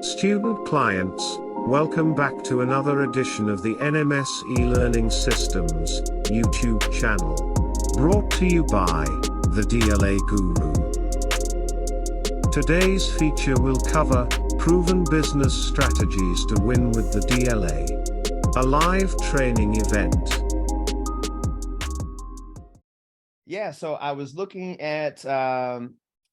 Student clients, welcome back to another edition of the NMS e-learning systems YouTube channel. Brought to you by the DLA Guru. Today's feature will cover proven business strategies to win with the DLA, a live training event. Yeah, so I was looking at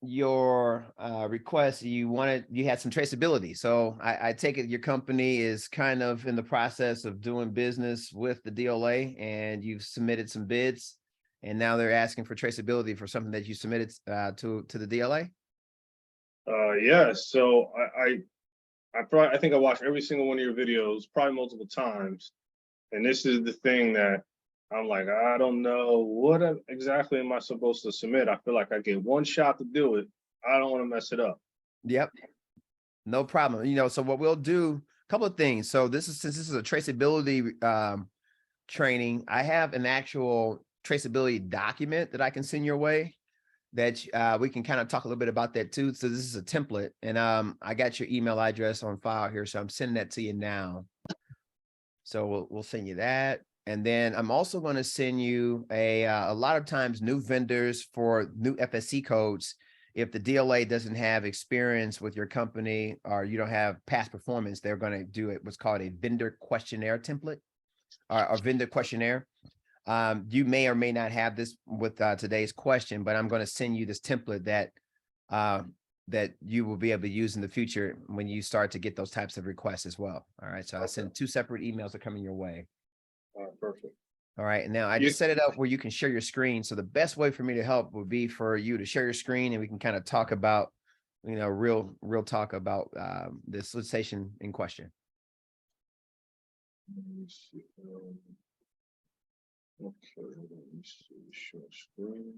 your request. You had some traceability. So I take it your company is kind of in the process of doing business with the DLA, and you've submitted some bids, and now they're asking for traceability for something that you submitted to the DLA. Yeah. So I think I watched every single one of your videos, probably multiple times, and this is the thing that I'm like, I don't know what exactly am I supposed to submit. I feel like I get one shot to do it. I don't want to mess it up. Yep, no problem. So what we'll do, a couple of things. So since this is a traceability training, I have an actual traceability document that I can send your way that we can kind of talk a little bit about that too. So this is a template, and I got your email address on file here, so I'm sending that to you now. So we'll send you that. And then I'm also going to send you a lot of times new vendors for new FSC codes. If the DLA doesn't have experience with your company or you don't have past performance, they're going to do what's called a vendor questionnaire template or vendor questionnaire. You may or may not have this with today's question, but I'm going to send you this template that you will be able to use in the future when you start to get those types of requests as well. All right. So I'll send two separate emails that are coming your way. Perfect. All right. Now I just set it up where you can share your screen. So the best way for me to help would be for you to share your screen, and we can kind of talk about, real talk about the solicitation in question. Let me see. Okay, let me see. Share screen.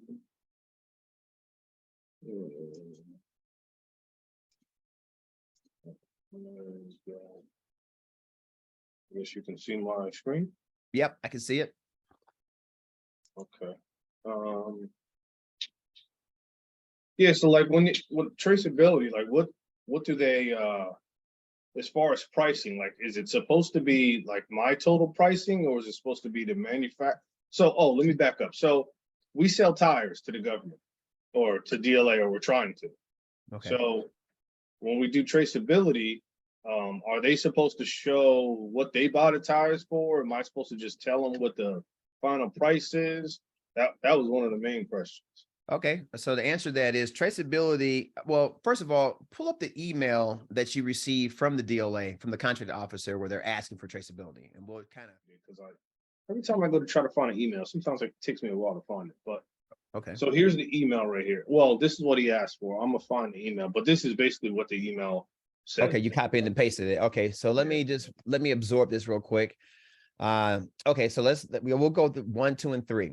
I guess you can see my screen. Yep, I can see it. Okay. Yeah, so like with traceability, like what do they as far as pricing, like is it supposed to be like my total pricing, or is it supposed to be the manufacturer? So let me back up. So we sell tires to the government or to DLA, or we're trying to. Okay. So when we do traceability, are they supposed to show what they bought the tires for? Am I supposed to just tell them what the final price is? That was one of the main questions. Okay, so the answer to that is traceability. Well, first of all, pull up the email that you received from the DLA, from the contract officer, where they're asking for traceability, and we'll kind of, because every time I go to try to find an email, sometimes it takes me a while to find it. But okay, so here's the email right here. Well, this is what he asked for. I'm gonna find the email, but this is basically what the email said. Okay, you copied and pasted it. Okay, so let me absorb this real quick. Okay, so we'll go through 1, 2, and 3.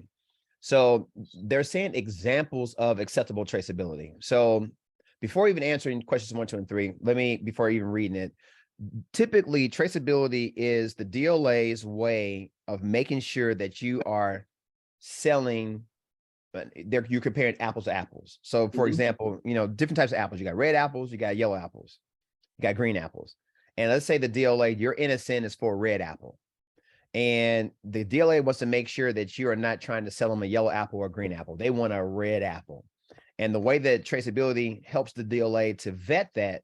So they're saying examples of acceptable traceability. So before even answering questions 1, 2, and 3, before even reading it, typically traceability is the DLA's way of making sure that you are selling, but you're comparing apples to apples. So for example, different types of apples. You got red apples, you got yellow apples, you got green apples. And let's say the DLA, your NSN is for a red apple. And the DLA wants to make sure that you are not trying to sell them a yellow apple or a green apple. They want a red apple. And the way that traceability helps the DLA to vet that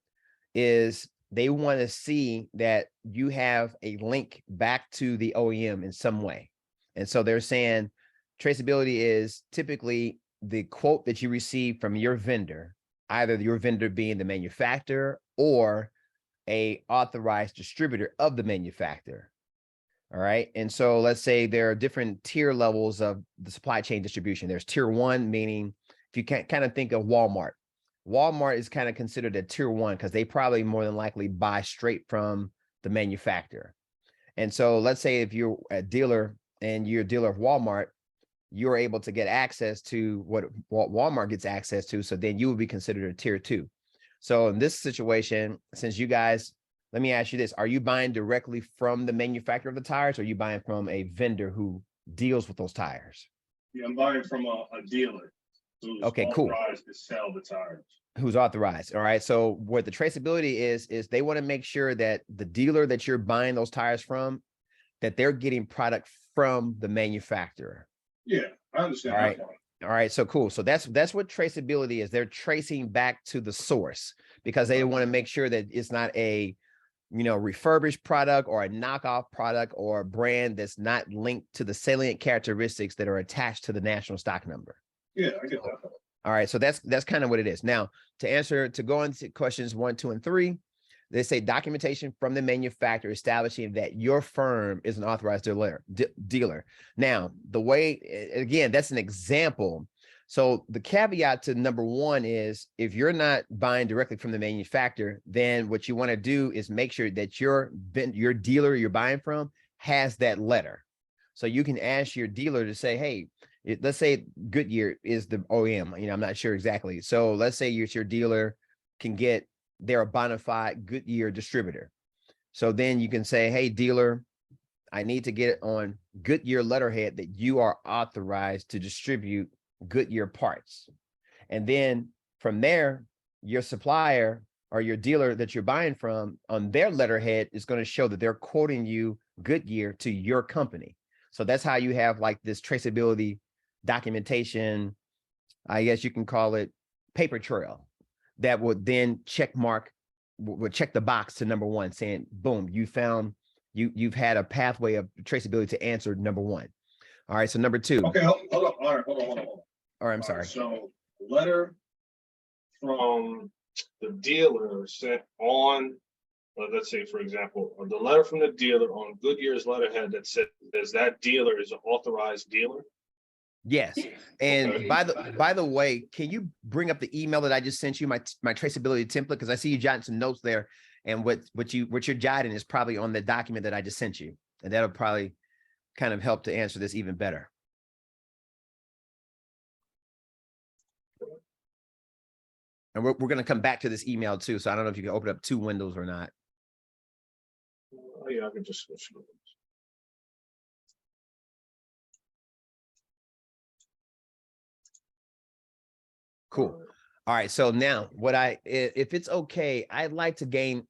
is they want to see that you have a link back to the OEM in some way. And so they're saying traceability is typically the quote that you receive from your vendor, either your vendor being the manufacturer or a authorized distributor of the manufacturer. All right. And so let's say there are different tier levels of the supply chain distribution. There's tier 1, meaning if you can kind of think of Walmart. Walmart is kind of considered a tier 1 because they probably more than likely buy straight from the manufacturer. And so let's say if you're a dealer and you're a dealer of Walmart, you're able to get access to what Walmart gets access to. So then you would be considered a tier 2. So in this situation, since you guys, let me ask you this. Are you buying directly from the manufacturer of the tires, or are you buying from a vendor who deals with those tires? Yeah, I'm buying from a dealer who's okay, cool. authorized to sell the tires. Who's authorized. All right. So what the traceability is they want to make sure that the dealer that you're buying those tires from, that they're getting product from the manufacturer. Yeah, I understand. All right. All right. So cool. So that's what traceability is. They're tracing back to the source because they want to make sure that it's not a, refurbished product or a knockoff product or a brand that's not linked to the salient characteristics that are attached to the national stock number. Yeah, I get that. All right, so that's kind of what it is. Now, to go into questions 1, 2, and 3, they say documentation from the manufacturer establishing that your firm is an authorized dealer. Now, the way, again, that's an example. So the caveat to number 1 is if you're not buying directly from the manufacturer, then what you want to do is make sure that your dealer you're buying from has that letter. So you can ask your dealer to say, hey, let's say Goodyear is the OEM, I'm not sure exactly. So let's say your dealer can get, they're a bona fide Goodyear distributor. So then you can say, hey, dealer, I need to get on Goodyear letterhead that you are authorized to distribute Goodyear parts. And then from there, your supplier or your dealer that you're buying from on their letterhead is going to show that they're quoting you Goodyear to your company. So that's how you have like this traceability documentation, I guess you can call it paper trail, that would then check the box to number 1 saying, boom, you've had a pathway of traceability to answer number 1. All right, so number 2. Okay, hold on. All right, hold on. All right, I'm sorry. So letter from the dealer sent on, let's say, for example, the letter from the dealer on Goodyear's letterhead that says that dealer is an authorized dealer. Yes. And Okay. by the way, can you bring up the email that I just sent you, my traceability template? Because I see you jotting some notes there, and what you're jotting is probably on the document that I just sent you. And that'll probably kind of help to answer this even better. And we're going to come back to this email too. So I don't know if you can open up 2 windows or not. Oh, yeah, I can just switch. Cool. All right. So now if it's okay, I'd like to gain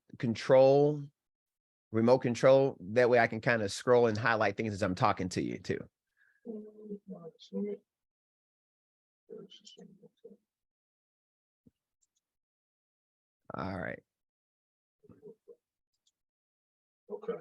remote control. That way I can kind of scroll and highlight things as I'm talking to you too. All right. Okay.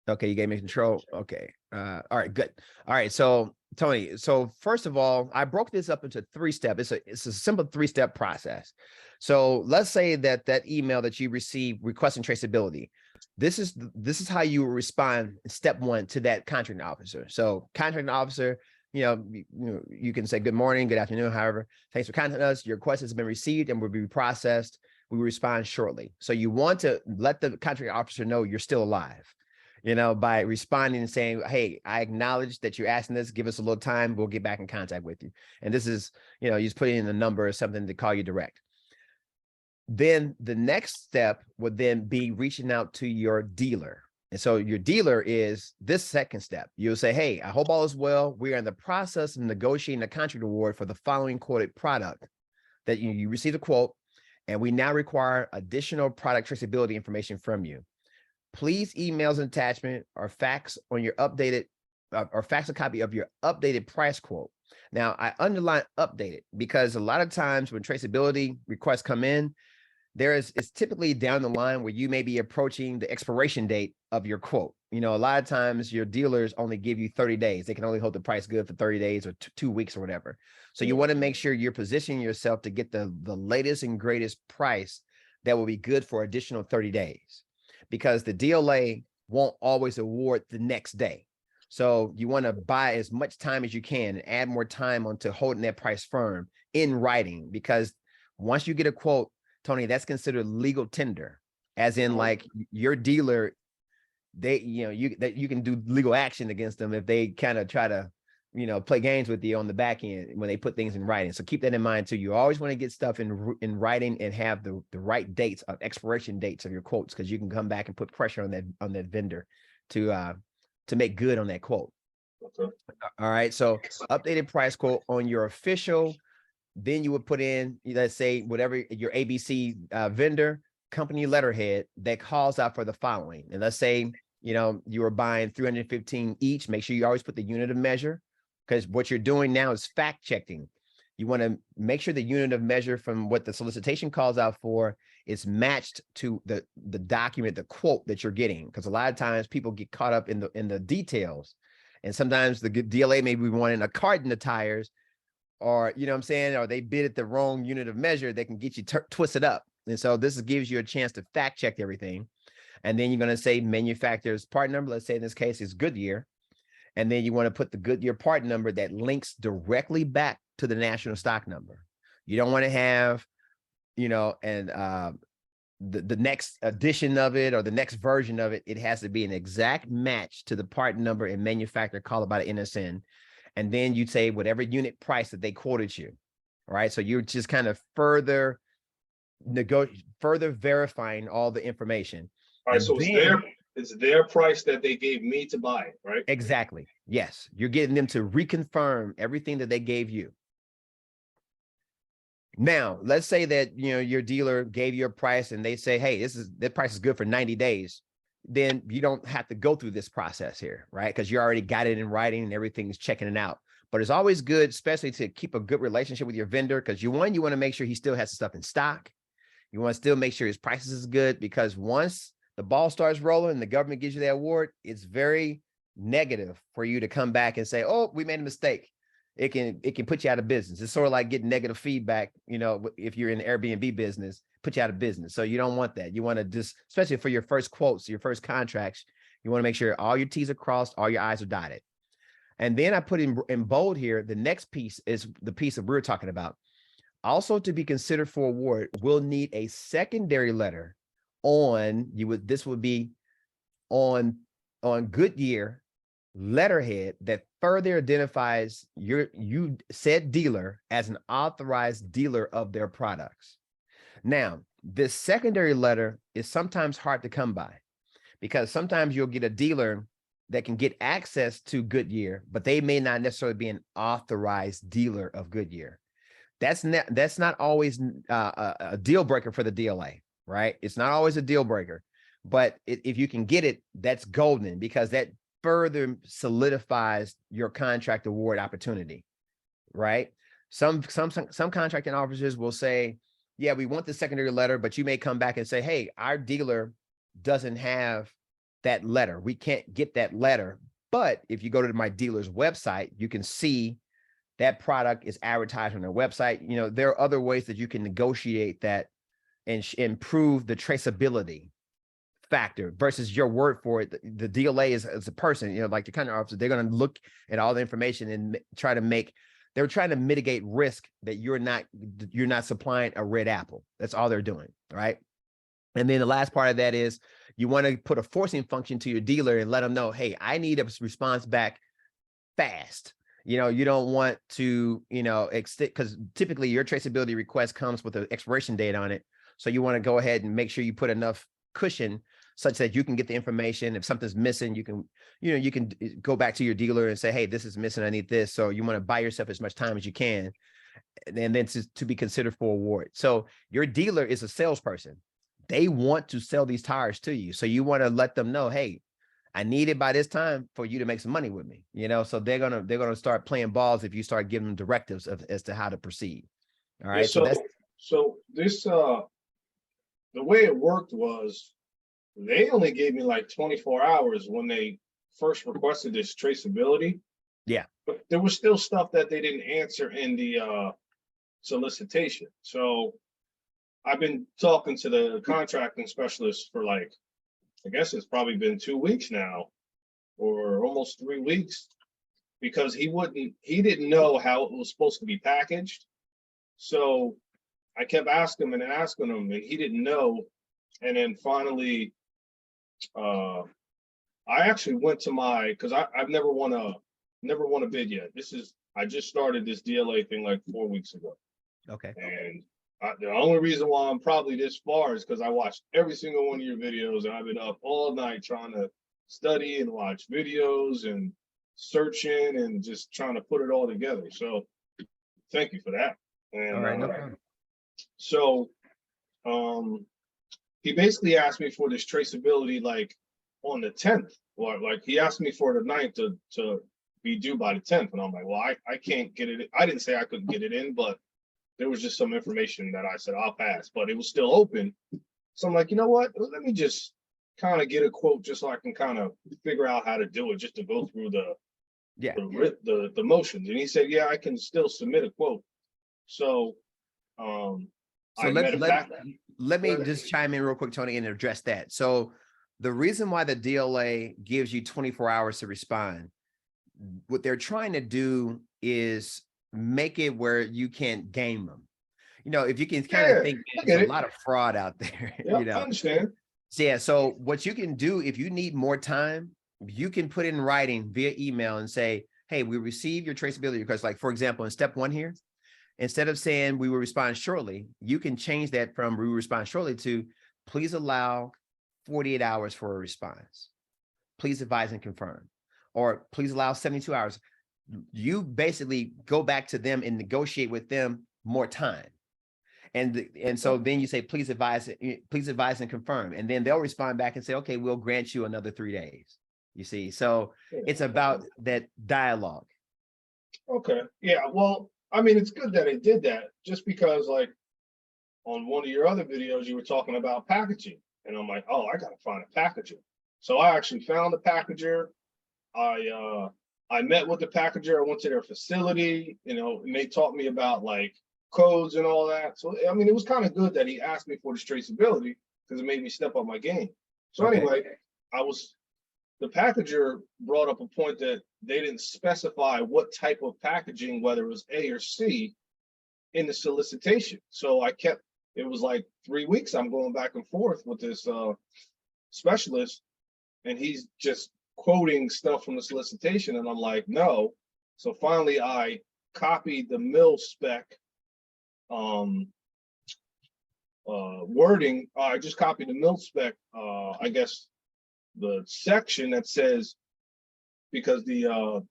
Okay, you gave me control. Okay. All right, good. All right, so Tony, so first of all, I broke this up into 3 steps. It's a simple 3-step process. So let's say that email that you received requesting traceability, this is how you respond step 1 to that contracting officer. So contracting officer, you can say good morning, good afternoon, however, thanks for contacting us. Your request has been received and will be processed. We will respond shortly. So you want to let the contracting officer know you're still alive, by responding and saying, hey, I acknowledge that you're asking this, give us a little time, we'll get back in contact with you. And this is, you just put in a number or something to call you direct. Then the next step would then be reaching out to your dealer. And so your dealer is this second step. You'll say, hey, I hope all is well. We are in the process of negotiating a contract award for the following quoted product that you received a quote, and we now require additional product traceability information from you. Please email an attachment or fax on your updated or fax a copy of your updated price quote. Now, I underline updated because a lot of times when traceability requests come in, it's typically down the line where you may be approaching the expiration date of your quote. A lot of times your dealers only give you 30 days. They can only hold the price good for 30 days or 2 weeks or whatever. So you want to make sure you're positioning yourself to get the latest and greatest price that will be good for additional 30 days, because the DLA won't always award the next day. So you want to buy as much time as you can and add more time onto holding that price firm in writing, because once you get a quote, Tony, that's considered legal tender, as in like your dealer, you can do legal action against them if they kind of try to, play games with you on the back end when they put things in writing. So keep that in mind too. You always want to get stuff in writing and have the right dates of expiration dates of your quotes, because you can come back and put pressure on that vendor to make good on that quote. Okay. All right. So updated price quote on your official then you would put in, let's say, whatever your ABC vendor company letterhead that calls out for the following. And let's say, you know, you were buying 315 each. Make sure you always put the unit of measure, because what you're doing now is fact checking. You want to make sure the unit of measure from what the solicitation calls out for is matched to the document, the quote that you're getting. Because a lot of times people get caught up in the details. And sometimes the DLA may be wanting a carton of tires, or, you know what I'm saying, or they bid at the wrong unit of measure that can get you twisted up. And so this gives you a chance to fact check everything. And then you're going to say manufacturer's part number. Let's say in this case is Goodyear. And then you want to put the Goodyear part number that links directly back to the national stock number. You don't want to have, you know, and the next edition of it or the next version of it. It has to be an exact match to the part number and manufacturer call by the NSN. And then you say whatever unit price that they quoted you. All right. So you're just kind of further verifying all the information. All right. So it's their price that they gave me to buy it, right? Exactly. Yes. You're getting them to reconfirm everything that they gave you. Now, let's say that, you know, your dealer gave you a price and they say, hey, that price is good for 90 days. Then you don't have to go through this process here, right? Because you already got it in writing and everything's checking it out. But it's always good, especially to keep a good relationship with your vendor, because you want to make sure he still has the stuff in stock. You want to still make sure his prices is good, because once the ball starts rolling and the government gives you the award, it's very negative for you to come back and say, oh, we made a mistake. It can put you out of business. It's sort of like getting negative feedback, you know, if you're in the Airbnb business, put you out of business. So you don't want that. You want to just, especially for your first quotes, your first contracts, you want to make sure all your T's are crossed, all your I's are dotted. And then I put in bold here, the next piece is the piece that we're talking about. Also, to be considered for award, we'll need a secondary letter on, this would be on Goodyear letterhead that further identifies you said dealer as an authorized dealer of their products. Now, this secondary letter is sometimes hard to come by, because sometimes you'll get a dealer that can get access to Goodyear, but they may not necessarily be an authorized dealer of Goodyear. That's not always a deal breaker for the DLA, right? It's not always a deal breaker, but if you can get it, that's golden, because that further solidifies your contract award opportunity, right? Some contracting officers will say, yeah, we want the secondary letter, but you may come back and say, hey, our dealer doesn't have that letter. We can't get that letter. But if you go to my dealer's website, you can see that product is advertised on their website. You know, there are other ways that you can negotiate that and improve the traceability factor versus your word for it. The DLA is a person, you know, like the contract officer, they're going to look at all the information and try to they're trying to mitigate risk that you're not supplying a red apple. That's all they're doing, right? And then the last part of that is you want to put a forcing function to your dealer and let them know, hey, I need a response back fast. You know, you don't want to, you know, because typically your traceability request comes with an expiration date on it. So you want to go ahead and make sure you put enough cushion such that you can get the information. If something's missing, you can, you know, you can go back to your dealer and say, hey, this is missing, I need this. So you want to buy yourself as much time as you can, and then to be considered for award. So your dealer is a salesperson. They want to sell these tires to you. So you want to let them know, hey, I need it by this time for you to make some money with me, you know? So they're going to start playing balls if you start giving them directives as to how to proceed. All right. Yeah, so this, the way it worked was they only gave me like 24 hours when they first requested this traceability. Yeah. But there was still stuff that they didn't answer in the solicitation. So I've been talking to the contracting specialist for like, I guess it's probably been 2 weeks now, or almost 3 weeks, because he didn't know how it was supposed to be packaged. So I kept asking him and he didn't know. And then finally, I actually went to because I've never won a bid yet. I just started this DLA thing like 4 weeks ago. Okay. And the only reason why I'm probably this far is because I watched every single one of your videos, and I've been up all night trying to study and watch videos and searching and just trying to put it all together. So thank you for that. And All right, no problem. so he basically asked me for this traceability like on the 10th, or like he asked me for the 9th to be due by the 10th. And I'm like, well, I can't get it. I didn't say I couldn't get it in, but there was just some information that I said I'll pass, but it was still open. So I'm like, you know what? Let me just kind of get a quote just so I can kind of figure out how to do it, just to go through the motions. And he said, yeah, I can still submit a quote. So So let me just chime in real quick, Tony, and address that. So the reason why the DLA gives you 24 hours to respond, what they're trying to do is make it where you can't game them. You know, if you can kind of think there's a lot of fraud out there, yep, you know. I understand. So, yeah, so what you can do, if you need more time, you can put it in writing via email and say, hey, we received your traceability request. Like, for example, in step 1 here, instead of saying we will respond shortly, you can change that from we will respond shortly to please allow 48 hours for a response. Please advise and confirm, or please allow 72 hours. You basically go back to them and negotiate with them more time. And so then you say, please advise and confirm. And then they'll respond back and say, okay, we'll grant you another 3 days. You see, so it's about that dialogue. Okay. Yeah. Well, I mean, it's good that it did that, just because like on one of your other videos, you were talking about packaging, and I'm like, oh, I got to find a packager. So I actually found a packager. I met with the packager. I went to their facility, you know, and they taught me about like codes and all that. So, I mean, it was kind of good that he asked me for this traceability, because it made me step up my game. So anyway, the packager brought up a point that they didn't specify what type of packaging, whether it was A or C, in the solicitation. So it was like 3 weeks. I'm going back and forth with this specialist, and he's just quoting stuff from the solicitation. And I'm like, no. So finally I copied the mil spec wording. I just copied the mil spec, I guess the section that says, because the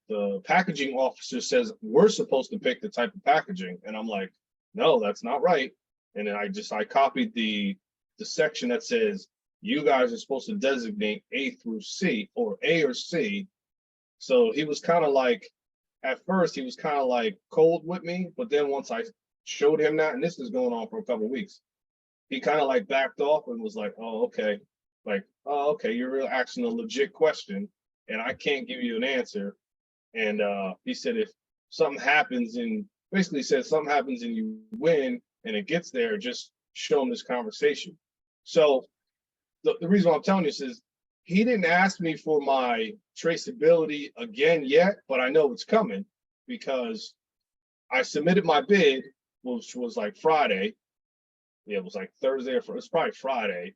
packaging officer says we're supposed to pick the type of packaging, and I'm like, no, that's not right. And then I copied the section that says you guys are supposed to designate A through C, or A or C. So he was kind of like, at first he was kind of like cold with me, but then once I showed him that, and this is going on for a couple of weeks, he kind of like backed off and was like, oh, okay. Like, oh, okay, you're really asking a legit question, and I can't give you an answer. And he said, if something happens, and basically said something happens and you win and it gets there, just show him this conversation. So the reason why I'm telling you this is, he didn't ask me for my traceability again yet, but I know it's coming, because I submitted my bid, which was like Friday. Yeah, it was like Thursday, or it's probably Friday.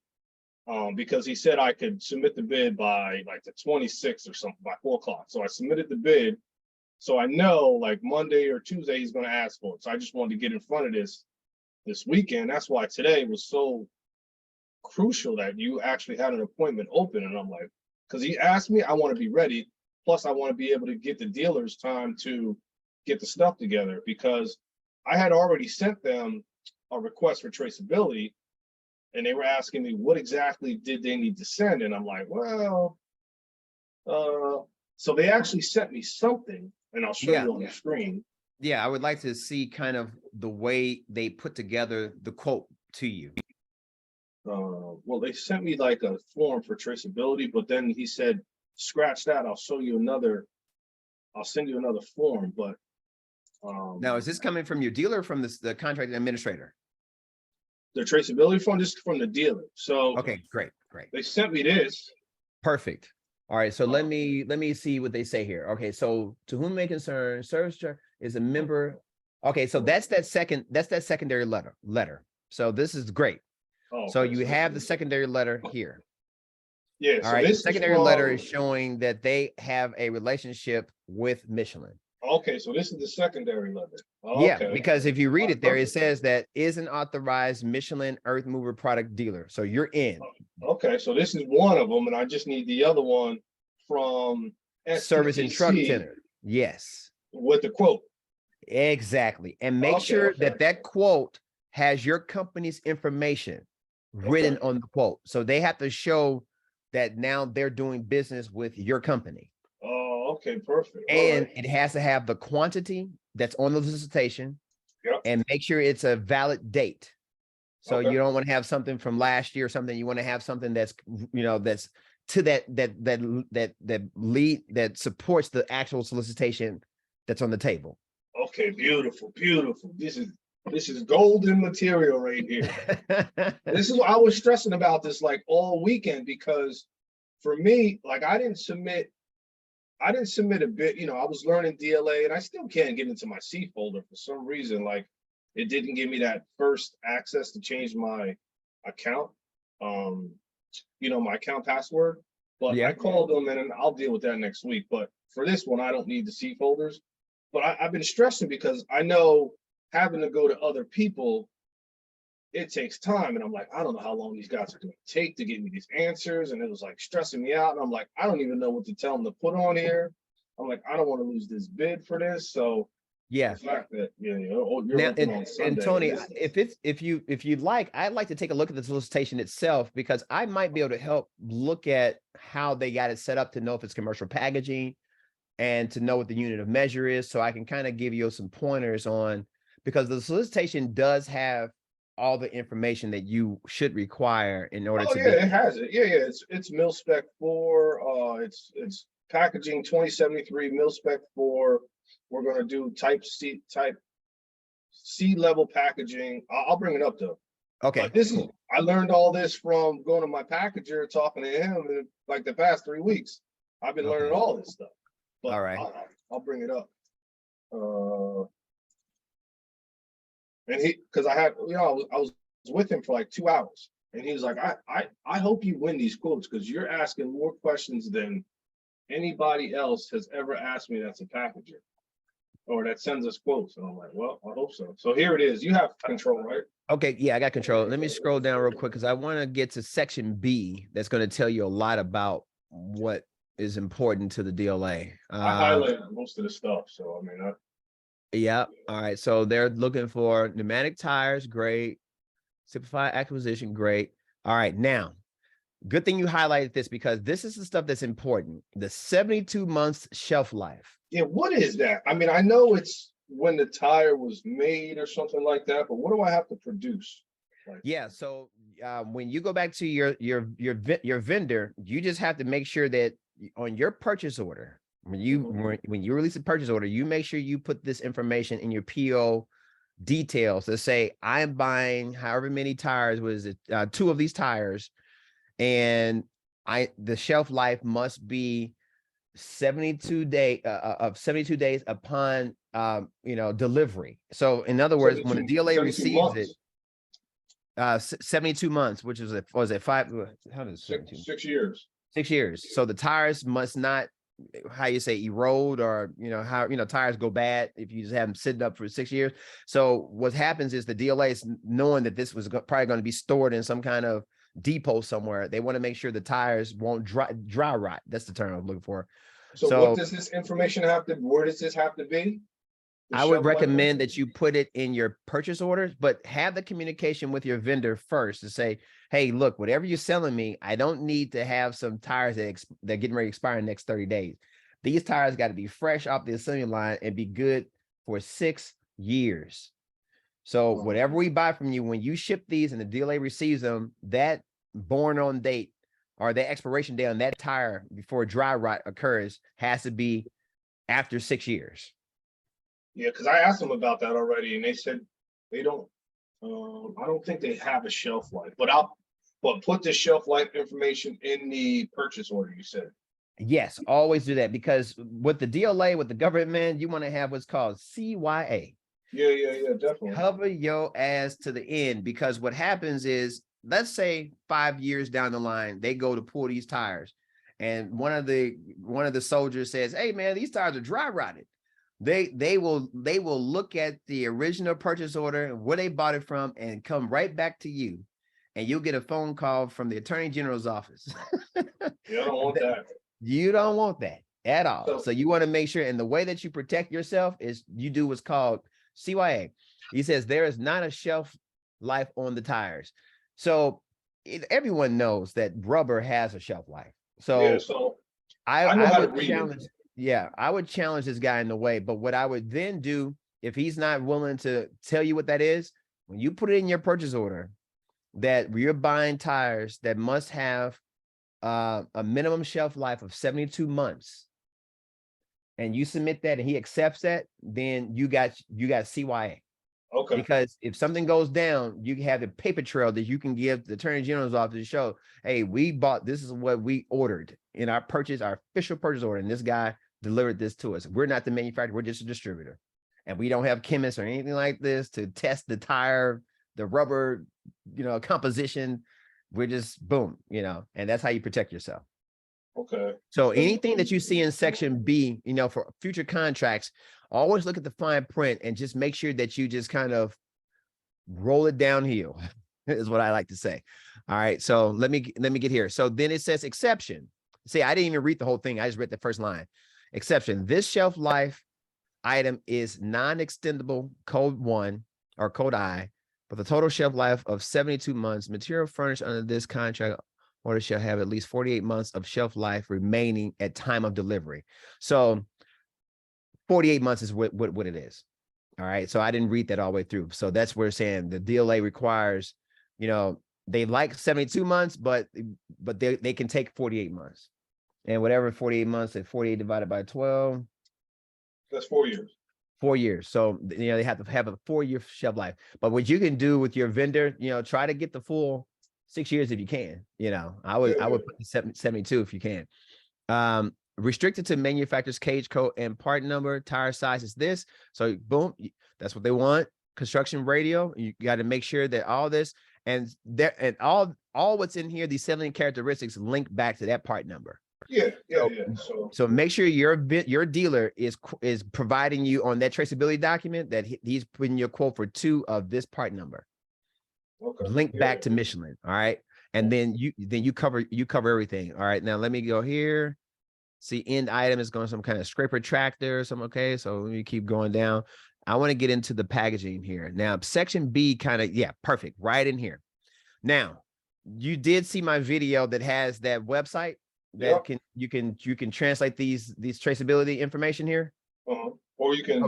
Because he said I could submit the bid by like the 26th or something, by 4 o'clock. So I submitted the bid. So I know like Monday or Tuesday he's going to ask for it. So I just wanted to get in front of this weekend. That's why today was so crucial that you actually had an appointment open. And I'm like, because he asked me, I want to be ready. Plus I want to be able to get the dealers time to get the stuff together, because I had already sent them a request for traceability. And they were asking me what exactly did they need to send, and I'm like, well, so they actually sent me something, and I'll show you on the screen. Yeah, I would like to see kind of the way they put together the quote to you. Well, they sent me like a form for traceability, but then he said, scratch that, I'll send you another form. But now, is this coming from your dealer or from the contract administrator? The traceability form, just from the dealer. So okay, great. They sent me this. Perfect. All right, so let me see what they say here. Okay, so to whom may concern, service is a member. Okay, so that's that secondary letter. So this is great. Oh, so you have the secondary letter here. Yeah. All right. The secondary letter is showing that they have a relationship with Michelin. Okay, so this is the secondary letter. Okay. Yeah, because if you read it there, it says that is an authorized Michelin earth mover product dealer. So you're in. Okay, so this is one of them, and I just need the other one from Service and Truck Tender. Yes. With the quote. Exactly. And make sure that that quote has your company's information written on the quote. So they have to show that now they're doing business with your company. Oh, okay, perfect. And it has to have the quantity that's on the solicitation. Yep. And make sure it's a valid date. So you don't want to have something from last year or something. You want to have something that's, you know, that's to that lead, that supports the actual solicitation that's on the table. Okay, beautiful, beautiful. This is golden material right here. This is what I was stressing about this like all weekend, because for me, like I didn't submit a bit, you know, I was learning DLA and I still can't get into my C folder for some reason. Like it didn't give me that first access to change my account, you know, my account password. But I called them and I'll deal with that next week. But for this one, I don't need the C folders. But I've been stressing because I know having to go to other people, it takes time. And I'm like, I don't know how long these guys are going to take to get me these answers. And it was like stressing me out. And I'm like, I don't even know what to tell them to put on here. I'm like, I don't want to lose this bid for this. So yeah, the fact that, you know, you're now, working on Sunday, and Tony, if you'd like, I'd like to take a look at the solicitation itself, because I might be able to help look at how they got it set up to know if it's commercial packaging and to know what the unit of measure is. So I can kind of give you some pointers on, because the solicitation does have all the information that you should require in order to it has it. Yeah. It's mil spec 4. It's packaging 2073, mil spec 4. We're going to do type C level packaging. I'll bring it up though. Okay. But I learned all this from going to my packager, talking to him in like the past 3 weeks. I've been learning all this stuff. But all right. I'll bring it up. And because I had, you know, I was with him for like 2 hours, and he was like, I hope you win these quotes, because you're asking more questions than anybody else has ever asked me that's a packager or that sends us quotes. And I'm like, well, I hope so. So here it is. You have control, right? Okay, yeah, I got control. Let me scroll down real quick because I want to get to section B. That's going to tell you a lot about what is important to the DLA. I highlighted most of the stuff, so I mean, yeah. All right. So they're looking for pneumatic tires, great. Simplified acquisition, great. All right. Now, good thing you highlighted this, because this is the stuff that's important. The 72 months shelf life. Yeah. What is that? I mean, I know it's when the tire was made or something like that, but what do I have to produce? Like, yeah. So when you go back to your vendor, you just have to make sure that on your purchase order, when you release a purchase order, you make sure you put this information in your PO details to say, I'm buying however many tires, was it 2 of these tires, and the shelf life must be 72 days upon you know, delivery. So in other words, when the DLA receives it, 72 months, which is was it 5? How does 6 years? 6 years. So the tires must not, how you say, erode, or, you know, how, you know, tires go bad if you just have them sitting up for 6 years. So what happens is the DLA is knowing that this was probably going to be stored in some kind of depot somewhere. They want to make sure the tires won't dry rot. That's the term I'm looking for. So what does this information have to, where does this have to be? I would recommend that you put it in your purchase orders, but have the communication with your vendor first to say, hey, look, whatever you're selling me, I don't need to have some tires that are getting ready to expire in the next 30 days. These tires got to be fresh off the assembly line and be good for 6 years. So whatever we buy from you, when you ship these and the DLA receives them, that born on date or the expiration date on that tire before dry rot occurs has to be after 6 years. Yeah, because I asked them about that already, and they said they don't. I don't think they have a shelf life, but put the shelf life information in the purchase order. You said. Yes, always do that, because with the DLA, with the government, you want to have what's called CYA. Yeah, definitely. Cover your ass to the end, because what happens is, let's say 5 years down the line, they go to pull these tires, and one of the soldiers says, "Hey man, these tires are dry rotted." They will look at the original purchase order, where they bought it from, and come right back to you, and you'll get a phone call from the Attorney General's office. You don't want that. You don't want that. at all. So you want to make sure, and the way that you protect yourself is you do what's called CYA. He says there is not a shelf life on the tires. So everyone knows that rubber has a shelf life. So, yeah, so I would challenge, it. yeah, I would challenge this guy in the way. But what I would then do, if he's not willing to tell you what that is, when you put it in your purchase order, that you're buying tires that must have a minimum shelf life of 72 months, and you submit that and he accepts that, then you got CYA. Okay. Because if something goes down, you have the paper trail that you can give the Attorney General's office to show, hey, we bought, this is what we ordered in our purchase, our official purchase order, and this guy delivered this to us. We're not the manufacturer, we're just a distributor. And we don't have chemists or anything like this to test the tire, the rubber, composition. We're just boom, and that's how you protect yourself. Okay. So anything that you see in section B, for future contracts, always look at the fine print and just make sure that you just kind of roll it downhill is what I like to say. All right. So let me get here. So then it says exception. See, I didn't even read the whole thing. I just read the first line. Exception. This shelf life item is non-extendable code 1 or code I, but the total shelf life of 72 months. Material furnished under this contract order shall have at least 48 months of shelf life remaining at time of delivery. So 48 months is what it is. All right. So I didn't read that all the way through. So that's where it's saying the DLA requires, they like 72 months, but they can take 48 months. And whatever 48 months at 48 divided by 12. That's 4 years. 4 years. So, they have to have a 4-year shelf life. But what you can do with your vendor, try to get the full 6 years if you can. I would put the 72 if you can. Restricted to manufacturer's cage code and part number, tire size is this. So boom, that's what they want. Construction radio. You got to make sure that all this and all what's in here, these 17 characteristics link back to that part number. Yeah. So make sure your dealer is providing you on that traceability document that he's putting your quote for 2 of this part number. Okay. Link back to Michelin. All right. And then you cover everything. All right. Now let me go here. See, end item is going some kind of scraper tractor or something. Okay. So let me keep going down. I want to get into the packaging here. Now, section B perfect. Right in here. Now, you did see my video that has that website that you can translate these traceability information here. Or you can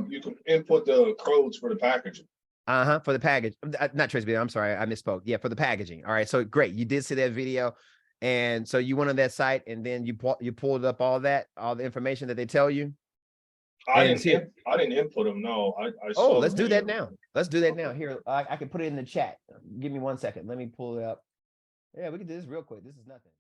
input the codes for the packaging. For the package, not traceability. I'm sorry, I misspoke. Yeah, for the packaging. All right, so great. You did see that video, and so you went on that site, and then you pulled up all the information that they tell you. I didn't input them. No, I saw. Oh, let's do that now. Let's do that now. Here, I can put it in the chat. Give me 1 second. Let me pull it up. Yeah, we can do this real quick. This is nothing.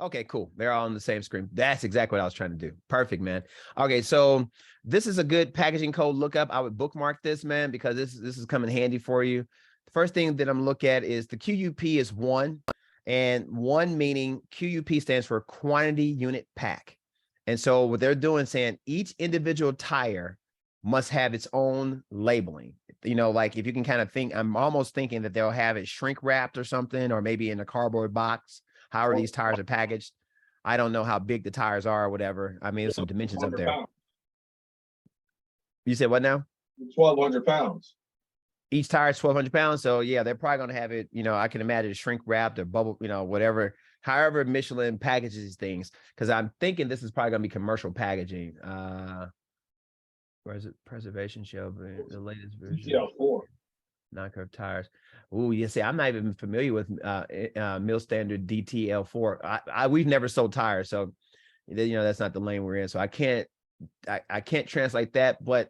Okay, cool. They're all on the same screen. That's exactly what I was trying to do. Perfect, man. Okay, so this is a good packaging code lookup. I would bookmark this, man, because this is coming handy for you. The first thing that I'm looking at is the QUP is 1, and 1 meaning QUP stands for quantity unit pack. And so what they're doing, saying each individual tire must have its own labeling. Like if you can kind of think, I'm almost thinking that they'll have it shrink wrapped or something, or maybe in a cardboard box. However these tires are packaged. I don't know how big the tires are or whatever. I mean, there's some dimensions up there. Pounds. You said what now? 1,200 pounds. Each tire is 1,200 pounds. So yeah, they're probably going to have it, I can imagine shrink wrapped or bubble, whatever, however Michelin packages these things. Cause I'm thinking this is probably going to be commercial packaging. Where is it? Preservation shelf, the latest version. DL4. Non-curved tires. Oh, you see, I'm not even familiar with mill standard DTL4. We've never sold tires, so that's not the lane we're in. So I can't translate that, but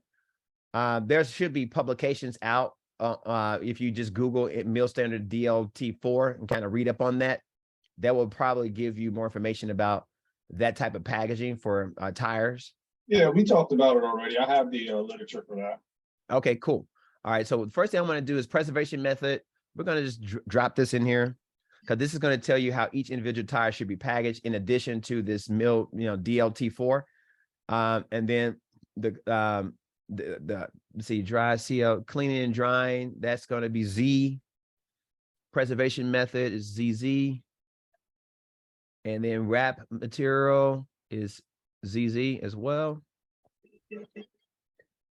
there should be publications out. If you just Google it, mill standard DLT4 and kind of read up on that, that will probably give you more information about that type of packaging for tires. Yeah, we talked about it already. I have the literature for that. Okay, cool. All right, so the first thing I'm going to do is preservation method. We're going to just drop this in here because this is going to tell you how each individual tire should be packaged in addition to this mill, DLT4. And then let's see, dry CL, cleaning and drying, that's going to be Z. Preservation method is ZZ. And then wrap material is ZZ as well.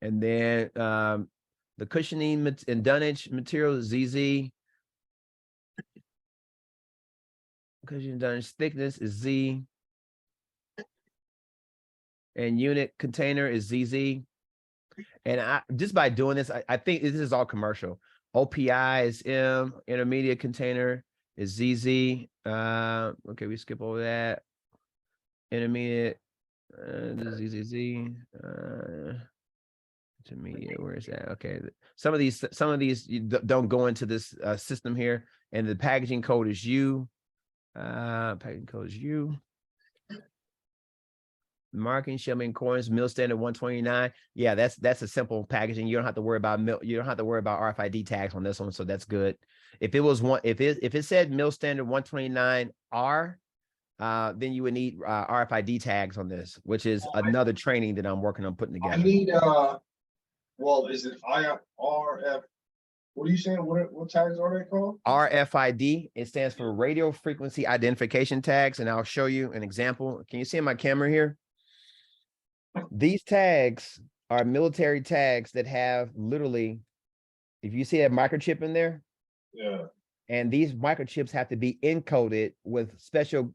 And then the cushioning and dunnage material is ZZ. Cushioning and dunnage thickness is Z. And unit container is ZZ. And I just by doing this, I think this is all commercial. OPI is M, intermediate container is ZZ. Okay, we skip over that. Intermediate, ZZZ. Intermediate, where is that? Okay, some of these you don't go into this system here, and the packaging code is U. Packaging code is U. Marking shipment coins, mill standard 129. Yeah, that's a simple packaging. You don't have to worry about RFID tags on this one, so that's good. If it was if it said mill standard 129R, then you would need RFID tags on this, which is another training that I'm working on putting together. I need well, is it RF? What are you saying? What tags are they called? RFID. It stands for radio frequency identification tags, and I'll show you an example. Can you see in my camera here? These tags are military tags that have literally, if you see a microchip in there, yeah, and these microchips have to be encoded with special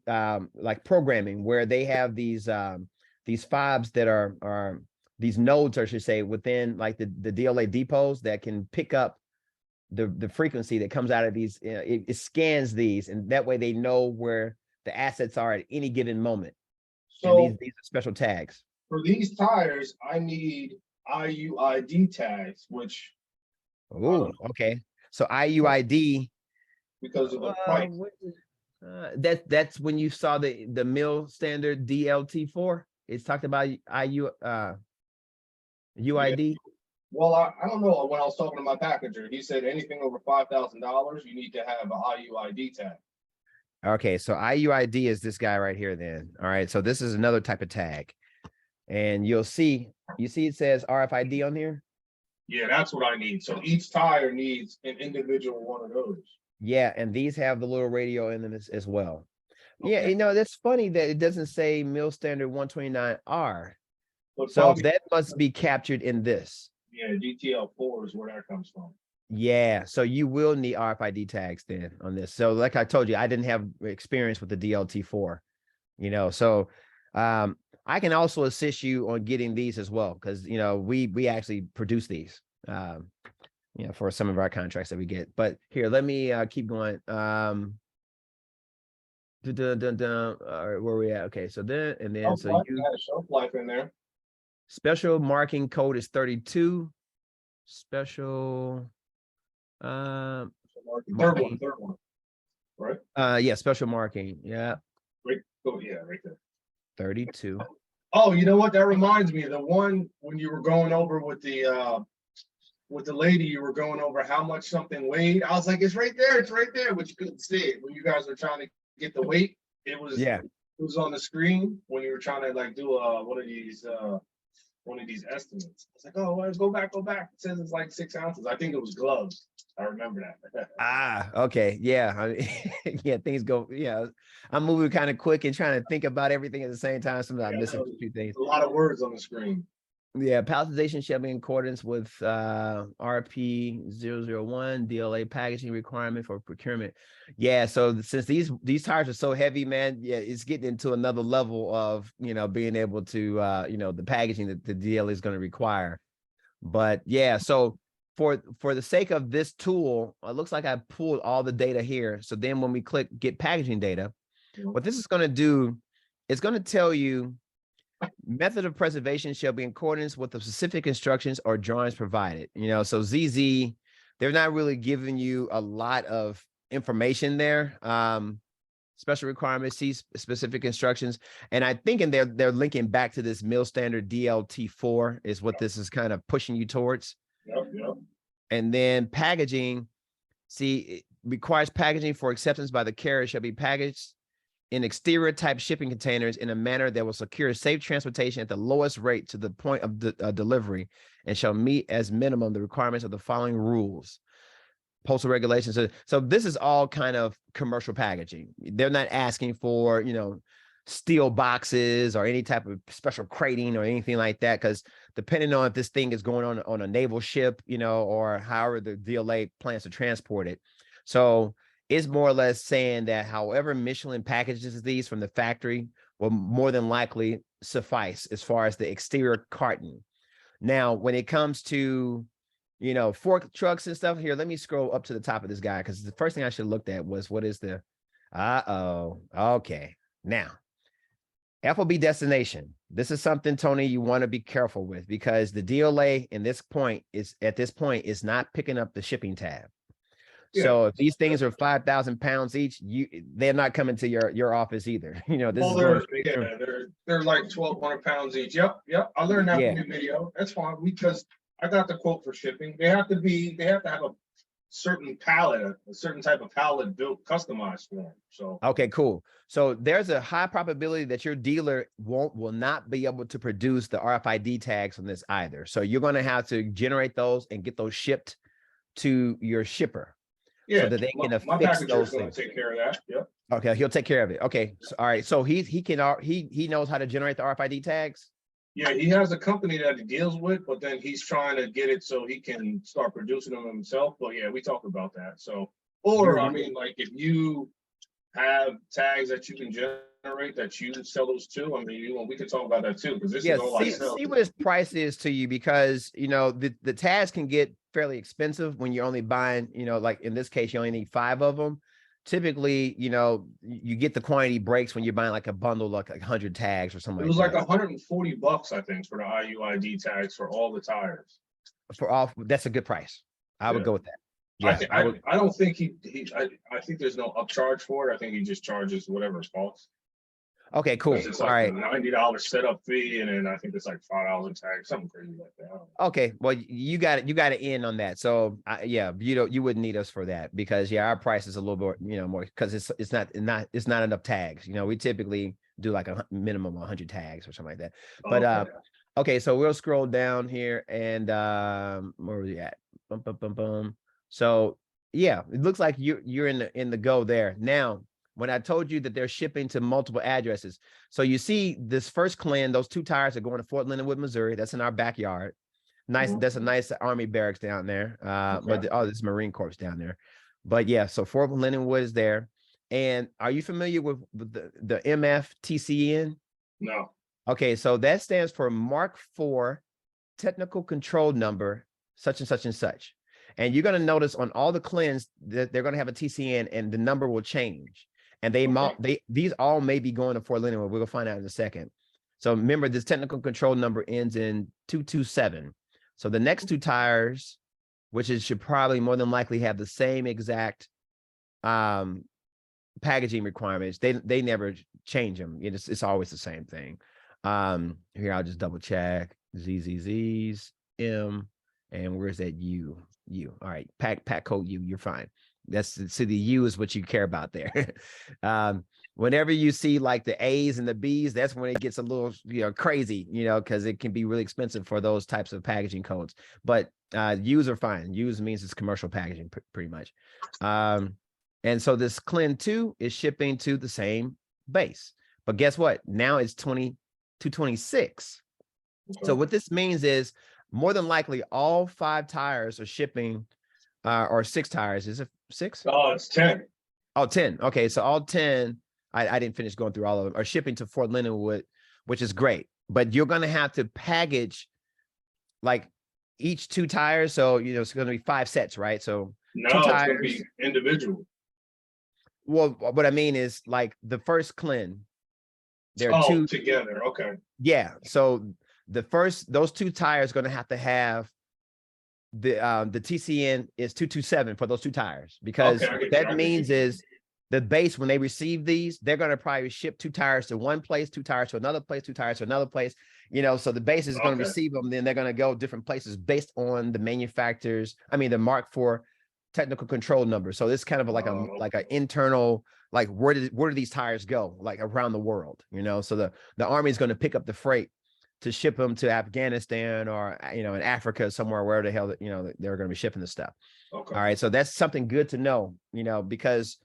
like programming, where they have these fobs that are these nodes, I should say, within like the DLA depots that can pick up the frequency that comes out of these. It scans these, and that way they know where the assets are at any given moment. So and these are special tags. For these tires, I need IUID tags, which okay. So IUID, because of the price. That's when you saw the mill standard DLT4. It's talked about UID. Yeah. Well, I don't know. When I was talking to my packager, he said anything over $5,000, you need to have an IUID tag. Okay, so IUID is this guy right here then. All right, so this is another type of tag. And you see it says RFID on here? Yeah, that's what I need. So each tire needs an individual one of those. Yeah, and these have the little radio in them as well. Okay. Yeah, you know, that's funny that it doesn't say mill standard 129R. So that must be captured in this. Yeah, DTL4 is where that comes from. Yeah, so you will need RFID tags then on this. So like I told you, I didn't have experience with the DLT4, you know, so I can also assist you on getting these as well, because you know we actually produce these, you know, for some of our contracts that we get. But here, let me keep going. Where we at? Okay, so then and then so you had a shelf life in there. Special marking code is 32. Special marking. Third one, right? Yeah, special marking. Yeah. Right. Oh yeah, right there. 32. Oh, you know what? That reminds me of the one when you were going over with the lady, you were going over how much something weighed. I was like, it's right there, but you couldn't see it when you guys were trying to get the weight. It was on the screen when you were trying to like do one of these estimates. I was like, oh, well, go back. It says it's like 6 ounces. I think it was gloves. I remember that. Okay. Yeah. Yeah, things go. Yeah. I'm moving kind of quick and trying to think about everything at the same time. Sometimes I'm missing a few things. A lot of words on the screen. Yeah. Palletization shall be in accordance with RP 001 DLA packaging requirement for procurement. Yeah. So since these tires are so heavy, man, yeah, it's getting into another level of, you know, being able to, you know, the packaging that the DLA is going to require. But yeah, so for the sake of this tool, it looks like I pulled all the data here. So then when we click get packaging data, what this is going to do, it's going to tell you method of preservation shall be in accordance with the specific instructions or drawings provided. You know, so ZZ, they're not really giving you a lot of information there. Special requirements, see specific instructions. And I think they're linking back to this mill standard DLT4 is what this is kind of pushing you towards. Yep. And then packaging, see, it requires packaging for acceptance by the carrier shall be packaged in exterior type shipping containers in a manner that will secure safe transportation at the lowest rate to the point of delivery and shall meet as minimum the requirements of the following rules. postal regulations. So this is all kind of commercial packaging. They're not asking for, you know, steel boxes or any type of special crating or anything like that, because depending on if this thing is going on a naval ship, you know, or however the DLA plans to transport it. So it's more or less saying that however Michelin packages these from the factory will more than likely suffice as far as the exterior carton. Now, when it comes to, you know, fork trucks and stuff here, let me scroll up to the top of this guy, because the first thing I should have looked at was what is the, okay. Now, FOB destination. This is something, Tony, you want to be careful with, because the DLA at this point is not picking up the shipping tab. Yeah. So if these things are 5,000 pounds each, they're not coming to your office either. You know, this is they're like 1,200 pounds each. Yep. I learned that from your video. That's fine, because I got the quote for shipping. They have to have a certain pallet, a certain type of pallet built, customized for them. So okay, cool. So there's a high probability that your dealer will not be able to produce the RFID tags on this either. So you're going to have to generate those and get those shipped to your shipper. Yeah, so that they can my affix packager those is going things. to take care of that. Yep. Okay, he'll take care of it. Okay, so, all right. So he knows how to generate the RFID tags. Yeah, he has a company that he deals with, but then he's trying to get it so he can start producing them himself. But yeah, we talked about that. So, or I mean, like if you have tags that you can generate that you sell those to, I mean, we can talk about that too, because this is all I sell. See what his price is to you, because you know the tags can get fairly expensive when you're only buying, you know, like in this case, you only need 5 of them. Typically, you know, you get the quantity breaks when you're buying like a bundle, like 100 tags or something. It was like $140, I think, for the IUID tags for all the tires. For all, that's a good price. I would go with that. Yeah, I don't think I think there's no upcharge for it. I think he just charges whatever it costs. Okay, cool. It's like a $90 setup fee, and then I think it's like $5 a tag, something crazy like that. Okay, well, you got to end on that. So yeah, you wouldn't need us for that, because our price is a little bit, you know, more, because it's not enough tags. You know, we typically do like a minimum of 100 tags or something like that. But okay, so we'll scroll down here, and where are we at? Boom. So yeah, it looks like you're in the go there now. When I told you that they're shipping to multiple addresses. So you see this first CLIN, those 2 tires are going to Fort Leonard Wood, Missouri. That's in our backyard. Nice. That's a nice Army barracks down there. But this Marine Corps down there. But yeah, so Fort Leonard Wood is there. And are you familiar with the MFTCN? No. Okay, so that stands for Mark IV Technical Control Number, such and such and such. And you're going to notice on all the CLINs that they're going to have a TCN, and the number will change. And these all may be going to Fort Leonard. We're going to find out in a second. So remember, this technical control number ends in 227. So the next 2 tires, which should probably more than likely have the same exact packaging requirements. They never change them. It's always the same thing. Here, I'll just double check. ZZZs, M, and where's that U? All right, pack code U, you're fine. So the U is what you care about there. Whenever you see like the A's and the B's, that's when it gets a little, you know, crazy, you know, because it can be really expensive for those types of packaging codes. But U's are fine. U's means it's commercial packaging, pretty much. And so this CLIN 2 is shipping to the same base. But guess what? Now it's 226. So what this means is more than likely all 5 tires are shipping, or 6 tires. Is it 6? Oh, it's 10. Oh, 10. Okay, so all 10, I didn't finish going through all of them, are shipping to Fort Leonard Wood, which is great. But you're going to have to package like each 2 tires. So, you know, it's going to be 5 sets, right? So no, 2 tires, it's going to be individual. Well, what I mean is like the first CLIN, there are 2 together. Okay. Yeah. So those 2 tires going to have the TCN is 227 for those 2 tires, because what that means is the base, when they receive these, they're going to probably ship 2 tires to one place, 2 tires to another place, 2 tires to another place, you know, so the base is going to receive them. Then they're going to go different places based on the manufacturer's, the Mark IV technical control number. So it's kind of like an internal, like where do these tires go, like around the world, you know? So the Army is going to pick up the freight to ship them to Afghanistan or, you know, in Africa somewhere, where the hell, you know, they're going to be shipping the stuff. Okay. All right. So that's something good to know, you know, because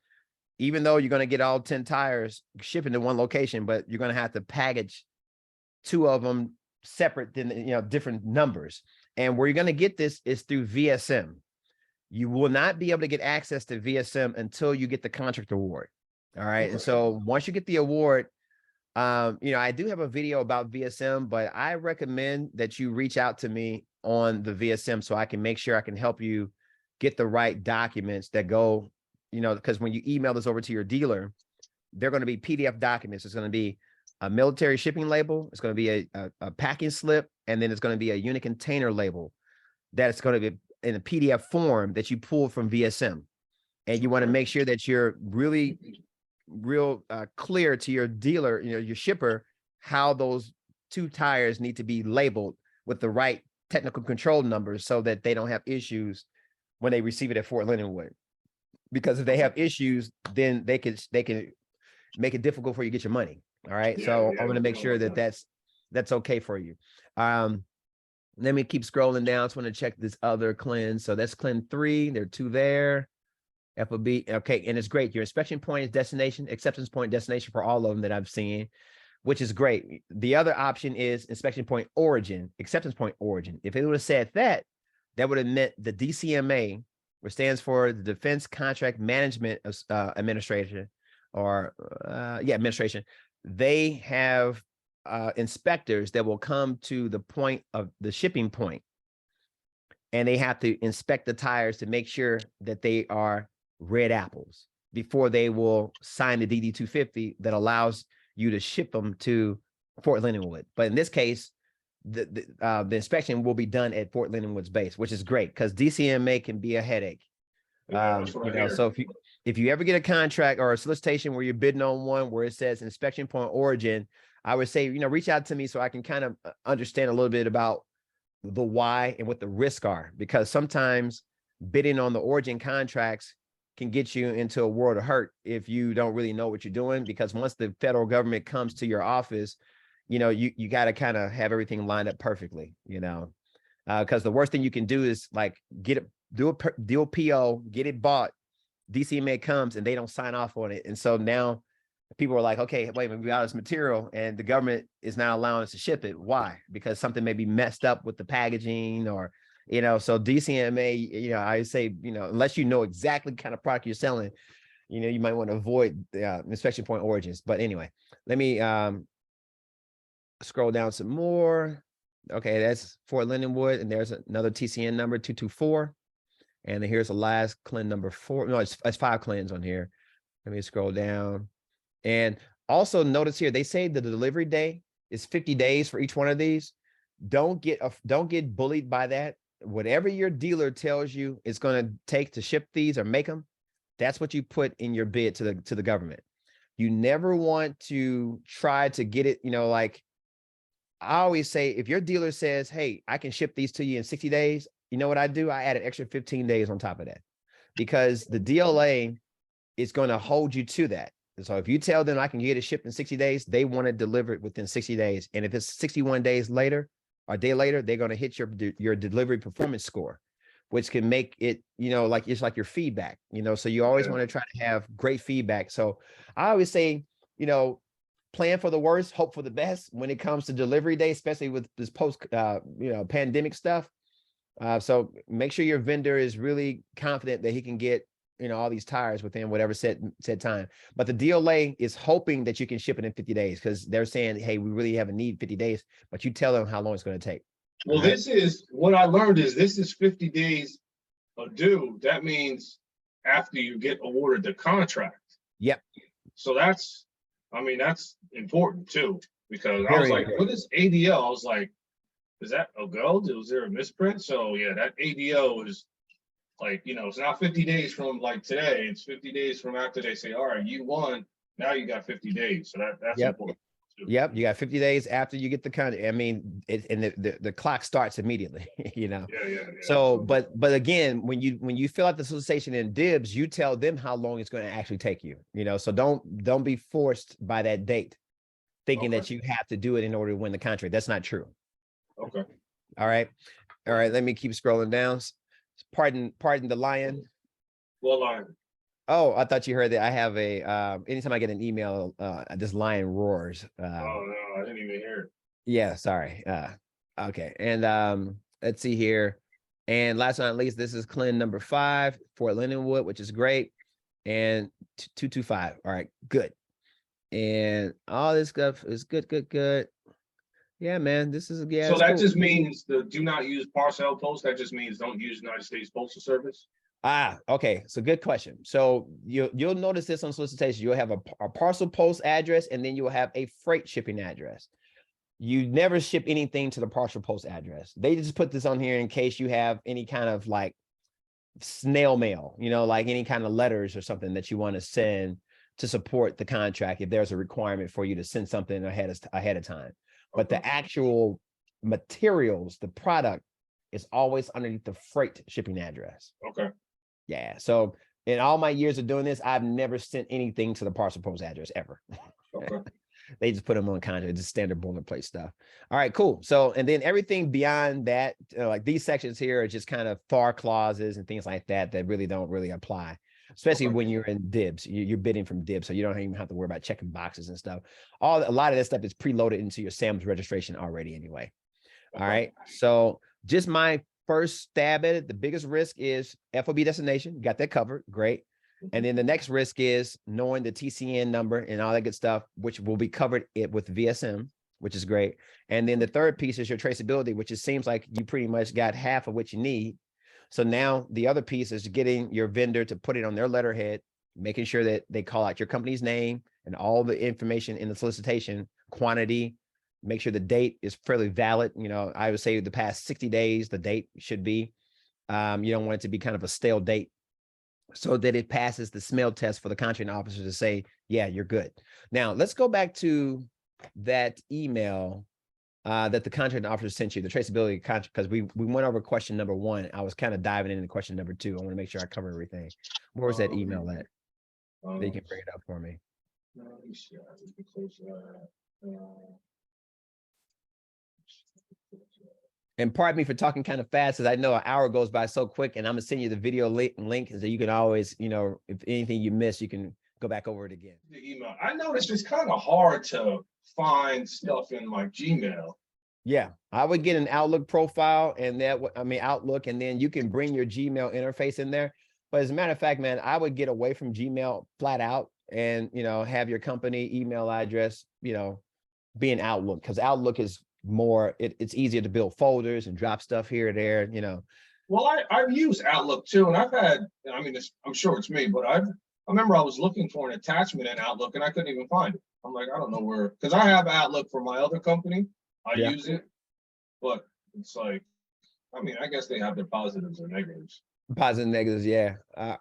even though you're going to get all 10 tires shipping to one location, but you're going to have to package 2 of them separate, than, you know, different numbers. And where you're going to get this is through VSM. You will not be able to get access to VSM until you get the contract award. All right. Okay. And so once you get the award, you know, I do have a video about VSM, but I recommend that you reach out to me on the VSM so I can make sure I can help you get the right documents that go, you know, because when you email this over to your dealer, they're going to be PDF documents. It's going to be a military shipping label. It's going to be a packing slip, and then it's going to be a unit container label that's going to be in a PDF form that you pull from VSM. And you want to make sure that you're really real clear to your dealer, you know, your shipper, how those 2 tires need to be labeled with the right technical control numbers so that they don't have issues when they receive it at Fort Leonard Wood. Because if they have issues, then they can make it difficult for you to get your money. All right. Yeah, so yeah, I'm going to make sure that that's okay for you. Let me keep scrolling down. I just want to check this other cleanse. So that's cleanse 3. There are 2 there. FOB. Okay. And it's great. Your inspection point is destination, acceptance point destination for all of them that I've seen, which is great. The other option is inspection point origin, acceptance point origin. If it would have said that, that would have meant the DCMA, which stands for the Defense Contract Management Administration, or administration. They have inspectors that will come to the point of the shipping point, and they have to inspect the tires to make sure that they are red apples before they will sign the DD-250 that allows you to ship them to Fort Leonard Wood. But in this case, the inspection will be done at Fort Leonard Wood's base, which is great because DCMA can be a headache. Yeah, You know, so if you ever get a contract or a solicitation where you're bidding on one where it says inspection point origin, I would say, you know, reach out to me so I can kind of understand a little bit about the why and what the risks are, because sometimes bidding on the origin contracts can get you into a world of hurt if you don't really know what you're doing, because once the federal government comes to your office, you know, you got to kind of have everything lined up perfectly, you know, because the worst thing you can do is like do a PO, get it bought, DCMA comes and they don't sign off on it. And so now people are like, okay, wait a minute, we got this material and the government is not allowing us to ship it. Why? Because something may be messed up with the packaging, or, you know, so DCMA, you know, I say, you know, unless you know exactly the kind of product you're selling, you know, you might want to avoid the inspection point origins. But anyway, let me scroll down some more. Okay, that's Fort Leonard Wood, and there's another TCN number 224. And then here's the last CLIN number 4. No, it's 5 CLINs on here. Let me scroll down. And also notice here, they say the delivery day is 50 days for each one of these. Don't get bullied by that. Whatever your dealer tells you it's going to take to ship these or make them, that's what you put in your bid to the government. You never want to try to get it, you know, like I always say, if your dealer says, hey, I can ship these to you in 60 days, you know what I do? I add an extra 15 days on top of that, because the DLA is going to hold you to that. And so if you tell them I can get it shipped in 60 days, they want to deliver it within 60 days. And if it's 61 days later or a day later, they're going to hit your delivery performance score, which can make it, you know, like it's like your feedback, you know, so you always want to try to have great feedback. So I always say, you know, plan for the worst, hope for the best when it comes to delivery day, especially with this post, you know, pandemic stuff. So make sure your vendor is really confident that he can get, you know, all these tires within whatever set time. But the DLA is hoping that you can ship it in 50 days because they're saying, hey, we really have a need 50 days, but you tell them how long it's going to take. Well, this is what I learned is this is 50 days due. That means after you get awarded the contract. Yep. So that's, I mean, that's important too, because I Very was like, important. what is ADL? I was like, is that a go? Was there a misprint? So yeah, that ADO is like, you know, it's not 50 days from like today. It's 50 days from after they say, all right, you won. Now you got 50 days. So that's important. Yep, you got 50 days after you get the contract. I mean, and the clock starts immediately, you know. Yeah. So, but again, when you fill out the solicitation in DIBBS, you tell them how long it's going to actually take you, you know. So don't be forced by that date. thinking Okay. that you have to do it in order to win the contract. That's not true. Okay. All right. All right. Let me keep scrolling down. Pardon the lion. Well, lion. Oh, I thought you heard that. I have a anytime I get an email, this lion roars. Oh no, I didn't even hear it. Yeah, sorry. Okay. And let's see here. And last but not least, this is Clinton number 5, Fort Lindenwood, which is great. And 225. All right, good. And all this stuff is good. Yeah, man. This is So that cool. just means the do not use parcel post. That just means don't use United States Postal Service. Okay. So good question. So you'll notice this on solicitation. You'll have a parcel post address, and then you'll have a freight shipping address. You never ship anything to the parcel post address. They just put this on here in case you have any kind of like snail mail, like any kind of letters or something that you want to send to support the contract if there's a requirement for you to send something ahead of time. But the actual materials, the product, is always underneath the freight shipping address. Okay. Yeah. So in all my years of doing this, I've never sent anything to the parcel post address ever. Okay. They just put them on contract, just standard boilerplate stuff. All right, cool. So, and then everything beyond that, like these sections here are just kind of FAR clauses and things like that really don't really apply, especially when you're in DIBBS. You're bidding from DIBBS, so you don't even have to worry about checking boxes and stuff. A lot of this stuff is preloaded into your SAMS registration already anyway. All right. So just my first stab at it, the biggest risk is FOB destination. Got that covered. Great. And then the next risk is knowing the TCN number and all that good stuff, which will be covered with VSM, which is great. And then the third piece is your traceability, which it seems like you pretty much got half of what you need. So now the other piece is getting your vendor to put it on their letterhead, making sure that they call out your company's name and all the information in the solicitation, quantity, make sure the date is fairly valid. I would say the past 60 days, the date should be, you don't want it to be kind of a stale date, so that it passes the smell test for the contracting officer to say, yeah, you're good. Now, let's go back to that email that the contracting officer sent you, the traceability contract, because we went over question number 1. I was kind of diving into question number 2. I want to make sure I cover everything. Where was that email at? That you can bring it up for me. And pardon me for talking kind of fast, because I know an hour goes by so quick, and I'm gonna send you the video link so you can always, if anything you miss, you can go back over it again. The email. I noticed it's kind of hard to find stuff in my Gmail. Yeah, I would get an Outlook profile, and Outlook, and then you can bring your Gmail interface in there. But as a matter of fact, man, I would get away from Gmail flat out, and have your company email address, be in Outlook, because Outlook is more, it's easier to build folders and drop stuff here or there, Well, I've used Outlook too, and I've had, I'm sure it's me, but I remember I was looking for an attachment in Outlook and I couldn't even find it. I'm like, I don't know where, because I have Outlook for my other company. I use it, but it's like, I guess they have their positives and negatives. Positive and negatives, yeah.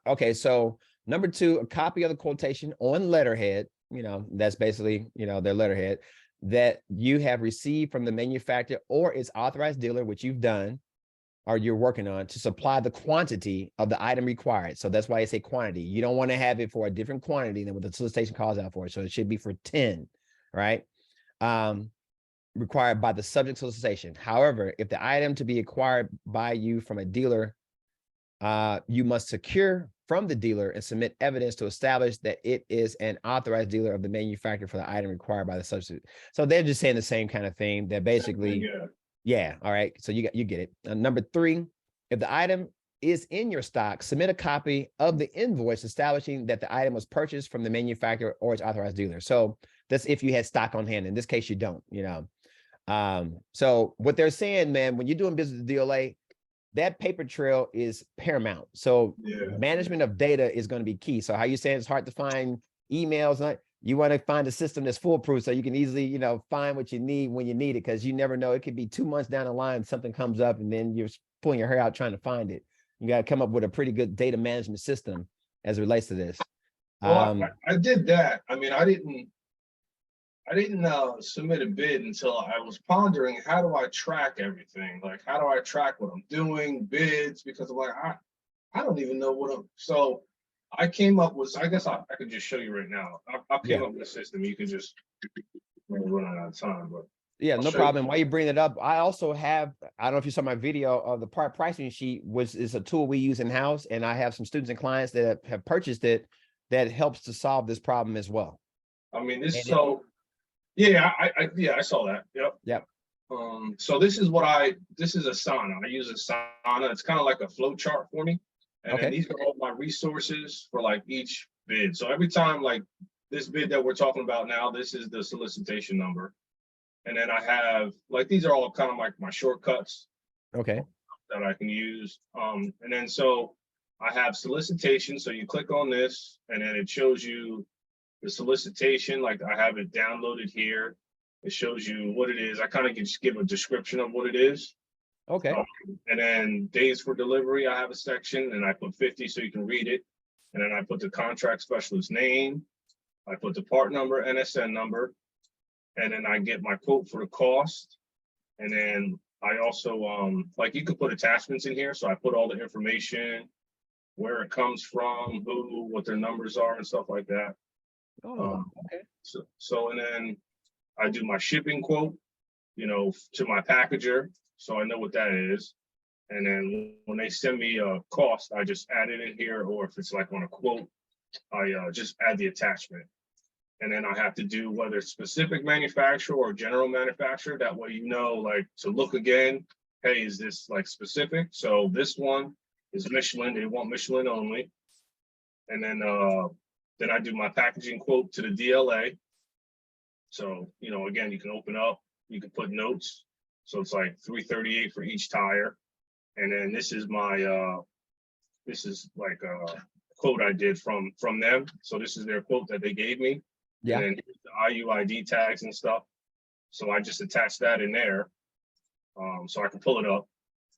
Okay, so number 2, a copy of the quotation on letterhead, that's basically, their letterhead, that you have received from the manufacturer or its authorized dealer, which you've done or you're working on, to supply the quantity of the item required. So that's why I say quantity. You don't want to have it for a different quantity than what the solicitation calls out for. So it should be for 10, right? Required by the subject solicitation. However, if the item to be acquired by you from a dealer, you must secure from the dealer and submit evidence to establish that it is an authorized dealer of the manufacturer for the item required by the substitute. So they're just saying the same kind of thing. They're basically, yeah. All right. So you get it. Number 3, if the item is in your stock, submit a copy of the invoice establishing that the item was purchased from the manufacturer or its authorized dealer. So that's if you had stock on hand. In this case, you don't. So what they're saying, man, when you're doing business with DLA, that paper trail is paramount. So management of data is going to be key. So how you saying it's hard to find emails? You want to find a system that's foolproof so you can easily, find what you need when you need it, because you never know. It could be 2 months down the line, something comes up, and then you're pulling your hair out trying to find it. You got to come up with a pretty good data management system as it relates to this. Well, I did that. I didn't submit a bid until I was pondering, how do I track everything? Like, how do I track what I'm doing, bids? Because I'm like, I don't even know what so I came up with, I guess I could just show you right now. I came up with a system. You can just we're running out of time, but Yeah, I'll no show you. problem. While you bring it up, I also have, I don't know if you saw my video of the part pricing sheet, which is a tool we use in-house, and I have some students and clients that have purchased it that helps to solve this problem as well. I mean, this, And so, yeah, I saw that, yep. Yep. So this is Asana. I use Asana. It's kind of like a flow chart for me. And then Okay. these are all my resources for like each bid. So every time, like this bid that we're talking about now, this is the solicitation number. And then I have, like, these are all kind of like my shortcuts Okay. that I can use. And then so I have solicitation. So you click on this and then it shows you the solicitation. Like I have it downloaded here. It shows you what it is. I kind of just give a description of what it is. Okay. And then days for delivery, I have a section and I put 50 so you can read it. And then I put the contract specialist name. I put the part number, NSN number. And then I get my quote for the cost. And then I also, like you could put attachments in here. So I put all the information, where it comes from, who, what their numbers are and stuff like that. Oh, okay. So, and then I do my shipping quote, you know, to my packager. So I know what that is. And then when they send me a cost, I just add it in here. Or if it's like on a quote, I just add the attachment. And then I have to do whether it's specific manufacturer or general manufacturer. That way, you know, like to look again, hey, is this like specific? So this one is Michelin. They want Michelin only. And then I do my packaging quote to the DLA. So, you know, again, you can open up, you can put notes. So it's like $338 for each tire. And then this is my, this is like a quote I did from them. So this is their quote that they gave me. Yeah. And the IUID tags and stuff. So I just attach that in there. So I can pull it up.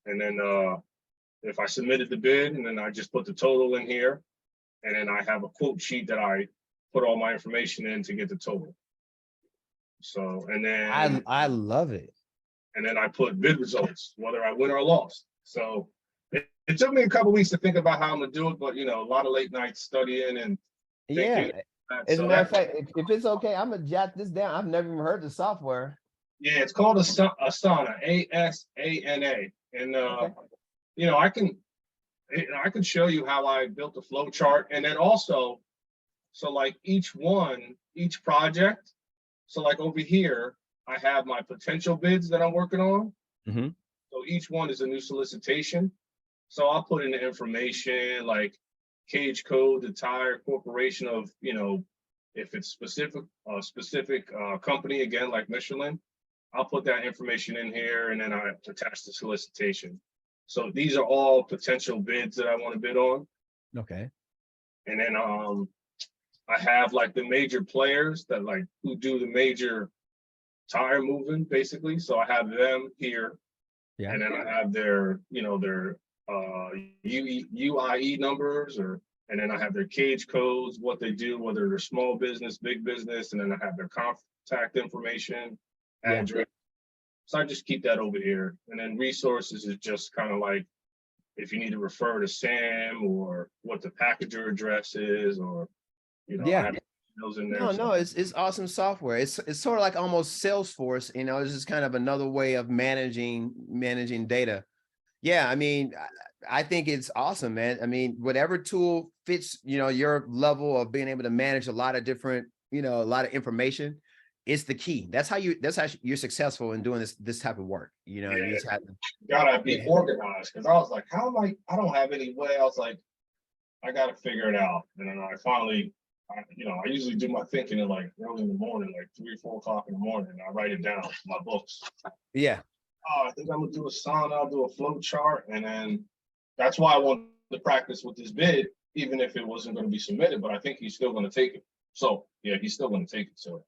And then if I submitted the bid, and then I just put the total in here. And then I have a quote sheet that I put all my information in to get the total. So, and then I love it. And then I put bid results, whether I win or lost. So it took me a couple of weeks to think about how I'm gonna do it, but you know, a lot of late nights studying and thinking. Yeah. As a matter of fact, if it's okay, I'm gonna jot this down. I've never even heard the software. Yeah, it's called Asana, ASANA. And Okay. you know, I can show you how I built the flow chart. And then also, so like each project, so like over here, I have my potential bids that I'm working on. Mm-hmm. So each one is a new solicitation. So I'll put in the information like cage code, the tire corporation of, you know, if it's specific company, again, like Michelin, I'll put that information in here and then I attach the solicitation. So these are all potential bids that I want to bid on. Okay. And then I have like the major players that like who do the major tire moving basically. So I have them here. Yeah. And then I have their, you know, their UIE numbers and then I have their cage codes, what they do, whether they're small business, big business, and then I have their contact information, address. So I just keep that over here. And then resources is just kind of like if you need to refer to Sam or what the packager address is, or you know, I have those in there. No, it's awesome software. It's sort of like almost Salesforce, you know, it's just kind of another way of managing data. Yeah, I mean, I think it's awesome, man. I mean, whatever tool fits, you know, your level of being able to manage a lot of different, you know, a lot of information, it's the key. That's how you're successful in doing this type of work. You know, you just have to gotta be organized. Because I was like, how am I don't have any way. I was like, I gotta figure it out. And then I finally, you know, I usually do my thinking in like early in the morning, like 3 or 4 o'clock in the morning. I write it down in my books. Yeah. Oh, I think I'm gonna do Asana, I'll do a flow chart. And then that's why I want to practice with this bid, even if it wasn't going to be submitted, but I think he's still going to take it. So yeah, he's still going to take it. So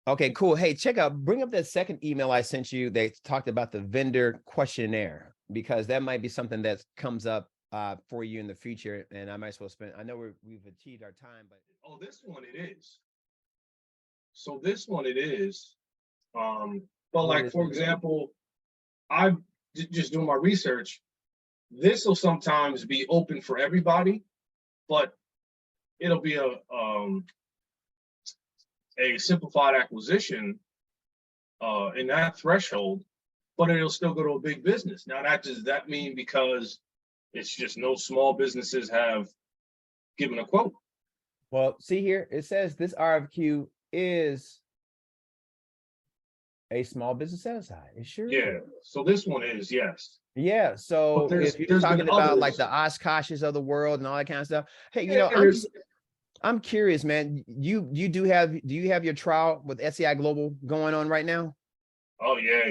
okay, cool. Hey, bring up that second email I sent you. They talked about the vendor questionnaire, because that might be something that comes up for you in the future. And I might as well I know we've achieved our time, but. Oh, this one it is. So this one it is. But like, for example, I'm just doing my research. This will sometimes be open for everybody, but it'll be a simplified acquisition. in that threshold, but it'll still go to a big business. Now, does that mean because it's just no small businesses have given a quote? Well, see here, it says this RFQ is a small business set aside. It sure Yeah. is. So this one is, yes. Yeah. So if you're there's been talking about like others. the Oshkoshes of the world and all that kind of stuff, hey, you Yeah, know, I'm curious, man. Do you have your trial with SEI Global going on right now? Oh yeah.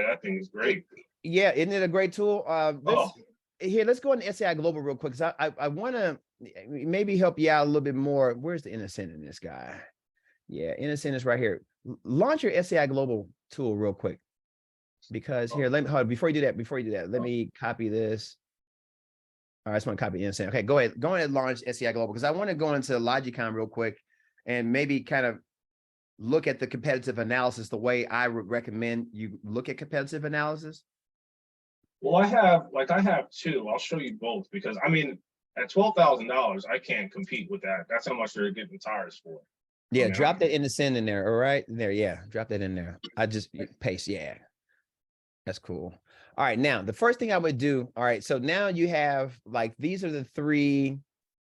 That thing is great. Yeah, isn't it a great tool? Let's go into SEI Global real quick, because I want to maybe help you out a little bit more. Where's the innocent in this guy? Yeah, innocent is right here. Launch your SEI Global tool real quick, because here, let me hold on, before you do that, let me copy this. All right, I just want to copy innocent. Okay, go ahead and launch SEI Global, because I want to go into Logicom real quick and maybe kind of look at the competitive analysis the way I would recommend you look at competitive analysis. Well, I have two. I'll show you both, because I mean, at $12,000, I can't compete with that. That's how much they're getting tires for. Yeah, I mean, drop that innocent in there. All right, there. Yeah, drop that in there. I just paste. Yeah, that's cool. All right, now the first thing I would do. All right, so now you have like these are the three.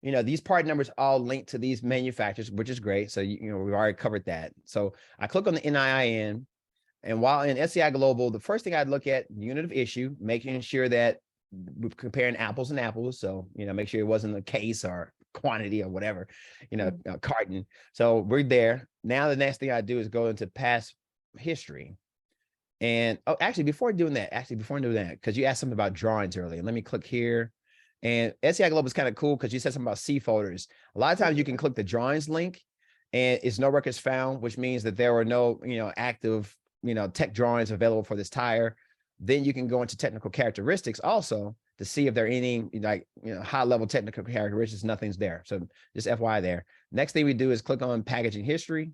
You know, these part numbers all linked to these manufacturers, which is great. So you know we've already covered that. So I click on the NIIN, and while in SEI Global, the first thing I'd look at unit of issue, making sure that we're comparing apples and apples. So you know, make sure it wasn't a case or quantity or whatever, you know, carton. So we're there. Now the next thing I do is go into past history. And actually before doing that, because you asked something about drawings earlier, let me click here. And SEI Global is kind of cool because you said something about C folders. A lot of times you can click the drawings link and it's no records found, which means that there were no, you know, active, you know, tech drawings available for this tire. Then you can go into technical characteristics also to see if there are any like, you know, high level technical characteristics. Nothing's there. So just FYI there. Next thing we do is click on packaging history.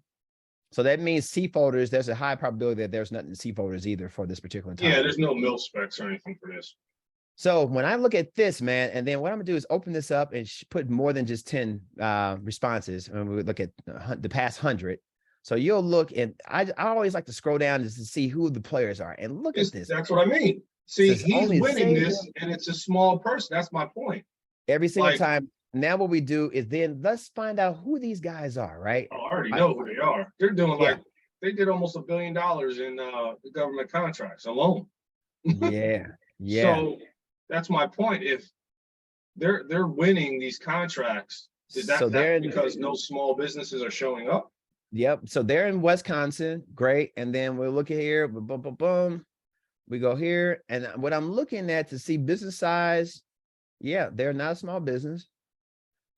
So that means C folders, there's a high probability that there's nothing in C folders either for this particular time. Yeah, there's no mil specs or anything for this. So when I look at this, man, and then what I'm gonna do is open this up and put more than just 10 responses. And we would look at the past 100. So you'll look, and I always like to scroll down just to see who the players are. And look at this. That's what I mean. See, he's winning this, and it's a small person. That's my point. Every single time. Now what we do is then let's find out who these guys are, right? Oh, I already know who they are. They're doing like, they did almost $1 billion in the government contracts alone. Yeah. So that's my point. If they're winning these contracts, is that because no small businesses are showing up? Yep. So they're in Wisconsin. Great. And then we'll look at here. Boom, boom, boom. We go here. And what I'm looking at to see business size, yeah, they're not a small business.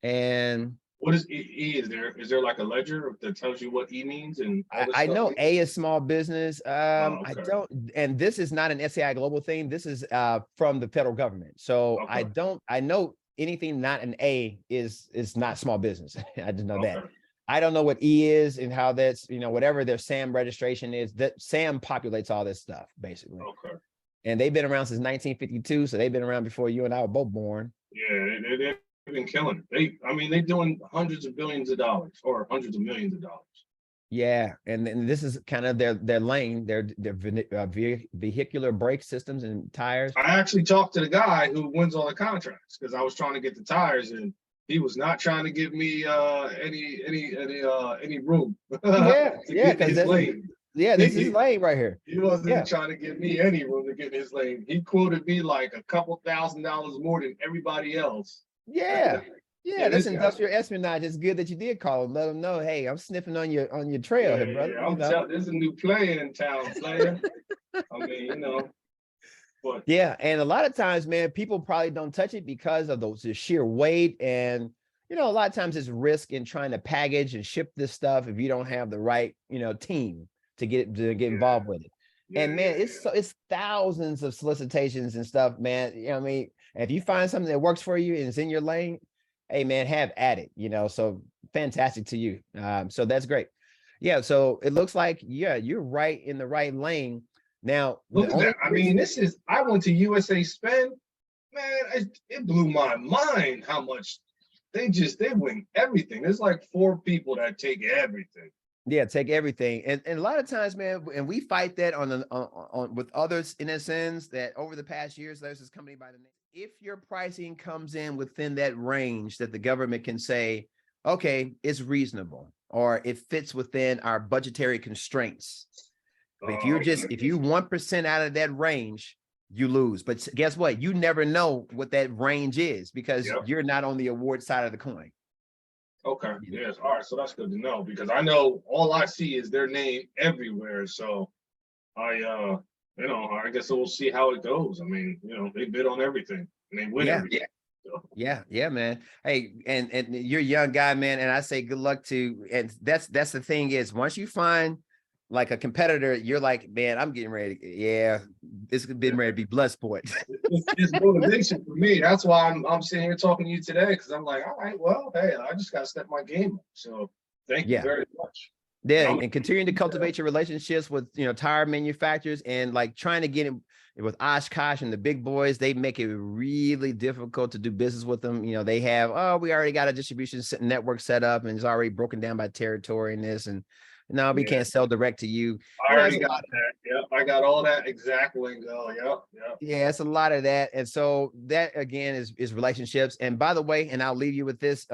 And what is E? Is there like a ledger that tells you what E means? And I know A is small business. Okay. I don't, and this is not an SEI Global thing. This is from the federal government. So I know anything not an A is not small business. I just know that. I don't know what E is and how that's, you know, whatever their SAM registration is, that SAM populates all this stuff basically. Okay. And they've been around since 1952. So they've been around before you and I were both born. Yeah, they've been killing it. They're doing hundreds of billions of dollars or hundreds of millions of dollars. Yeah, and this is kind of their lane, their vehicular brake systems and tires. I actually talked to the guy who wins all the contracts because I was trying to get the tires and he was not trying to give me any room. This is lane right here. He wasn't trying to give me any room to get in his lane. He quoted me like a couple $1,000s more than everybody else. Yeah, that's industrial espionage. It's good that you did call him. Let him know, hey, I'm sniffing on your trail here, brother. Yeah, there's a new player in town, player. I mean, you know. But yeah, and a lot of times, man, people probably don't touch it because of the sheer weight, and you know, a lot of times it's risk in trying to package and ship this stuff if you don't have the right, you know, team to get involved with it. And man, it's thousands of solicitations and stuff, man. You know what I mean? If you find something that works for you and it's in your lane, hey man, have at it, you know. So fantastic to you. So that's great. Yeah, so it looks like, yeah, you're right in the right lane. Now, look at that. I mean, I went to USA Spend, man, it blew my mind how much they win everything. There's like 4 people that take everything. Yeah, take everything. And a lot of times, man, and we fight that on with others in a sense that over the past years, there's this company by the name. If your pricing comes in within that range that the government can say, okay, it's reasonable, or it fits within our budgetary constraints. If you're just, if you 1% out of that range, you lose. But guess what? You never know what that range is because you're not on the award side of the coin. Okay. Yes. All right. So that's good to know because I know all I see is their name everywhere. So I I guess we'll see how it goes. I mean, they bid on everything and they win everything. So. Yeah, man. Hey, and you're a young guy, man. And I say good luck to, and that's the thing is once you find like a competitor, you're like, man, I'm getting ready. Yeah, this has been ready to be blood sport. It's motivation for me. That's why I'm sitting here talking to you today because I'm like, all right, well, hey, I just got to step my game up. So thank you very much. Yeah, and continuing to cultivate your relationships with tire manufacturers and like trying to get in with Oshkosh and the big boys. They make it really difficult to do business with them. They have, we already got a distribution network set up and it's already broken down by territory and this and. No, we can't sell direct to you. I already got that. Yep, I got all that exact lingo. Yep. Yeah, it's a lot of that. And so that again is relationships. And by the way, and I'll leave you with this,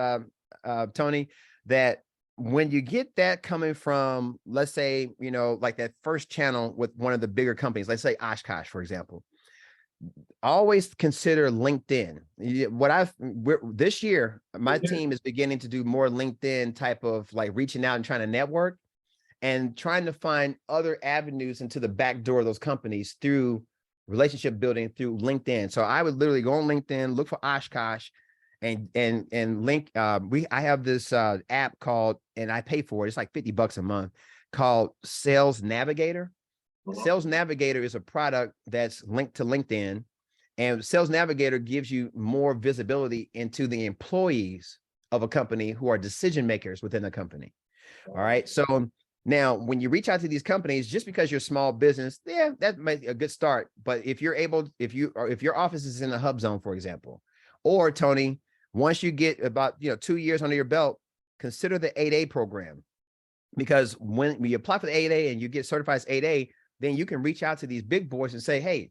Tony, that when you get that coming from, let's say, like that first channel with one of the bigger companies, let's say Oshkosh, for example, always consider LinkedIn. This year, my team is beginning to do more LinkedIn type of like reaching out and trying to network. And trying to find other avenues into the back door of those companies through relationship building through LinkedIn. So I would literally go on LinkedIn, look for Oshkosh, and link. I have this app called, and I pay for it. It's like $50 a month, called Sales Navigator. Sales Navigator is a product that's linked to LinkedIn, and Sales Navigator gives you more visibility into the employees of a company who are decision makers within the company. All right, so. Now, when you reach out to these companies, just because you're a small business, that might be a good start. But if you're able, if your office is in the hub zone, for example, or Tony, once you get about 2 years under your belt, consider the 8A program, because when you apply for the 8A and you get certified as 8A, then you can reach out to these big boys and say, hey,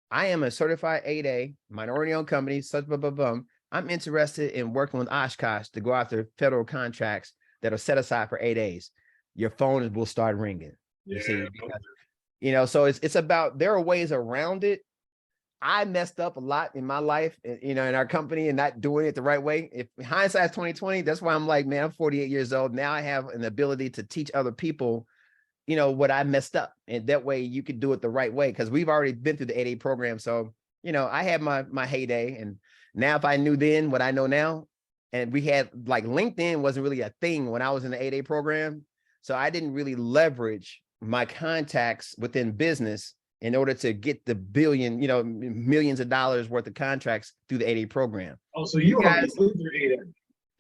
I am a certified 8A minority-owned company, such blah blah blah. I'm interested in working with Oshkosh to go after federal contracts that are set aside for 8As. Your phone will start ringing. You see, because, so it's about, there are ways around it. I messed up a lot in my life, in our company and not doing it the right way. If hindsight's 2020, that's why I'm like, man, I'm 48 years old. Now I have an ability to teach other people, what I messed up. And that way you could do it the right way. Because we've already been through the 8A program. So, I had my heyday. And now if I knew then what I know now, and we had like LinkedIn wasn't really a thing when I was in the 8A program. So I didn't really leverage my contacts within business in order to get the millions of dollars worth of contracts through the 8A program. Oh, so you guys,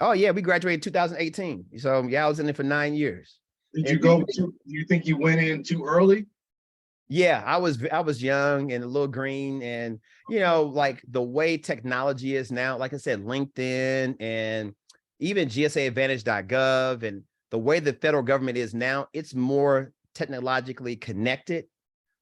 oh yeah, we graduated 2018. So yeah, I was in it for 9 years. Did you do you think you went in too early? Yeah, I was young and a little green, and like the way technology is now, like I said, LinkedIn and even GSAadvantage.gov and the way the federal government is now, it's more technologically connected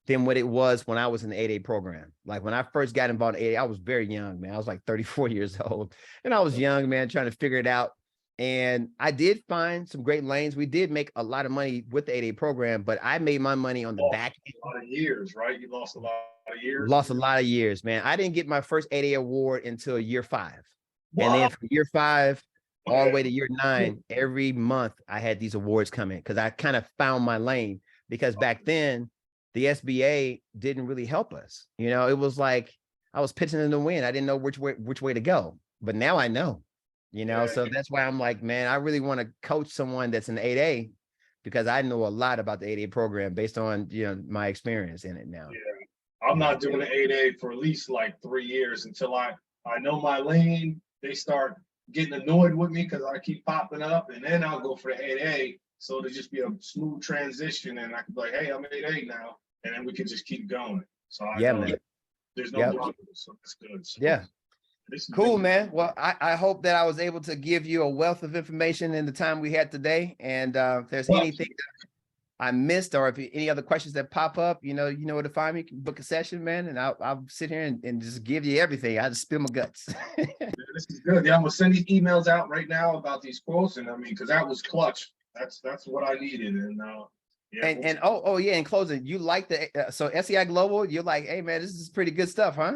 than what it was when I was in the 8A program. Like when I first got involved in 8A, I was very young, man. I was like 34 years old. And I was young, man, trying to figure it out. And I did find some great lanes. We did make a lot of money with the 8A program, but I made my money on the back end. A lot of years, right? You lost a lot of years. Lost a lot of years, man. I didn't get my first 8A award until year 5. Wow. And then from year 5, all the way to year 9, every month I had these awards coming because I kind of found my lane, because back then the SBA didn't really help us. It was like I was pitching in the wind. I didn't know which way to go, but now I know, so that's why I'm like, man, I really want to coach someone that's in 8A because I know a lot about the 8A program based on, my experience in it now. Yeah. I'm not doing the 8A for at least like 3 years until I know my lane. They start getting annoyed with me because I keep popping up, and then I'll go for the 8A. So to just be a smooth transition, and I can be like, hey, I'm 8A now, and then we can just keep going. So I know man. there's no problem. So that's good. So. Yeah. Cool, man. Well, I hope that I was able to give you a wealth of information in the time we had today. And if there's anything that I missed, or if any other questions that pop up, you know where to find me. You can book a session, man, and I'll sit here and just give you everything. I just spill my guts. This is good. Yeah, I'm gonna send these emails out right now about these quotes, and I mean, because that was clutch. That's what I needed, and yeah. And oh yeah, in closing, you like the so SEI Global, you're like, hey man, this is pretty good stuff, huh?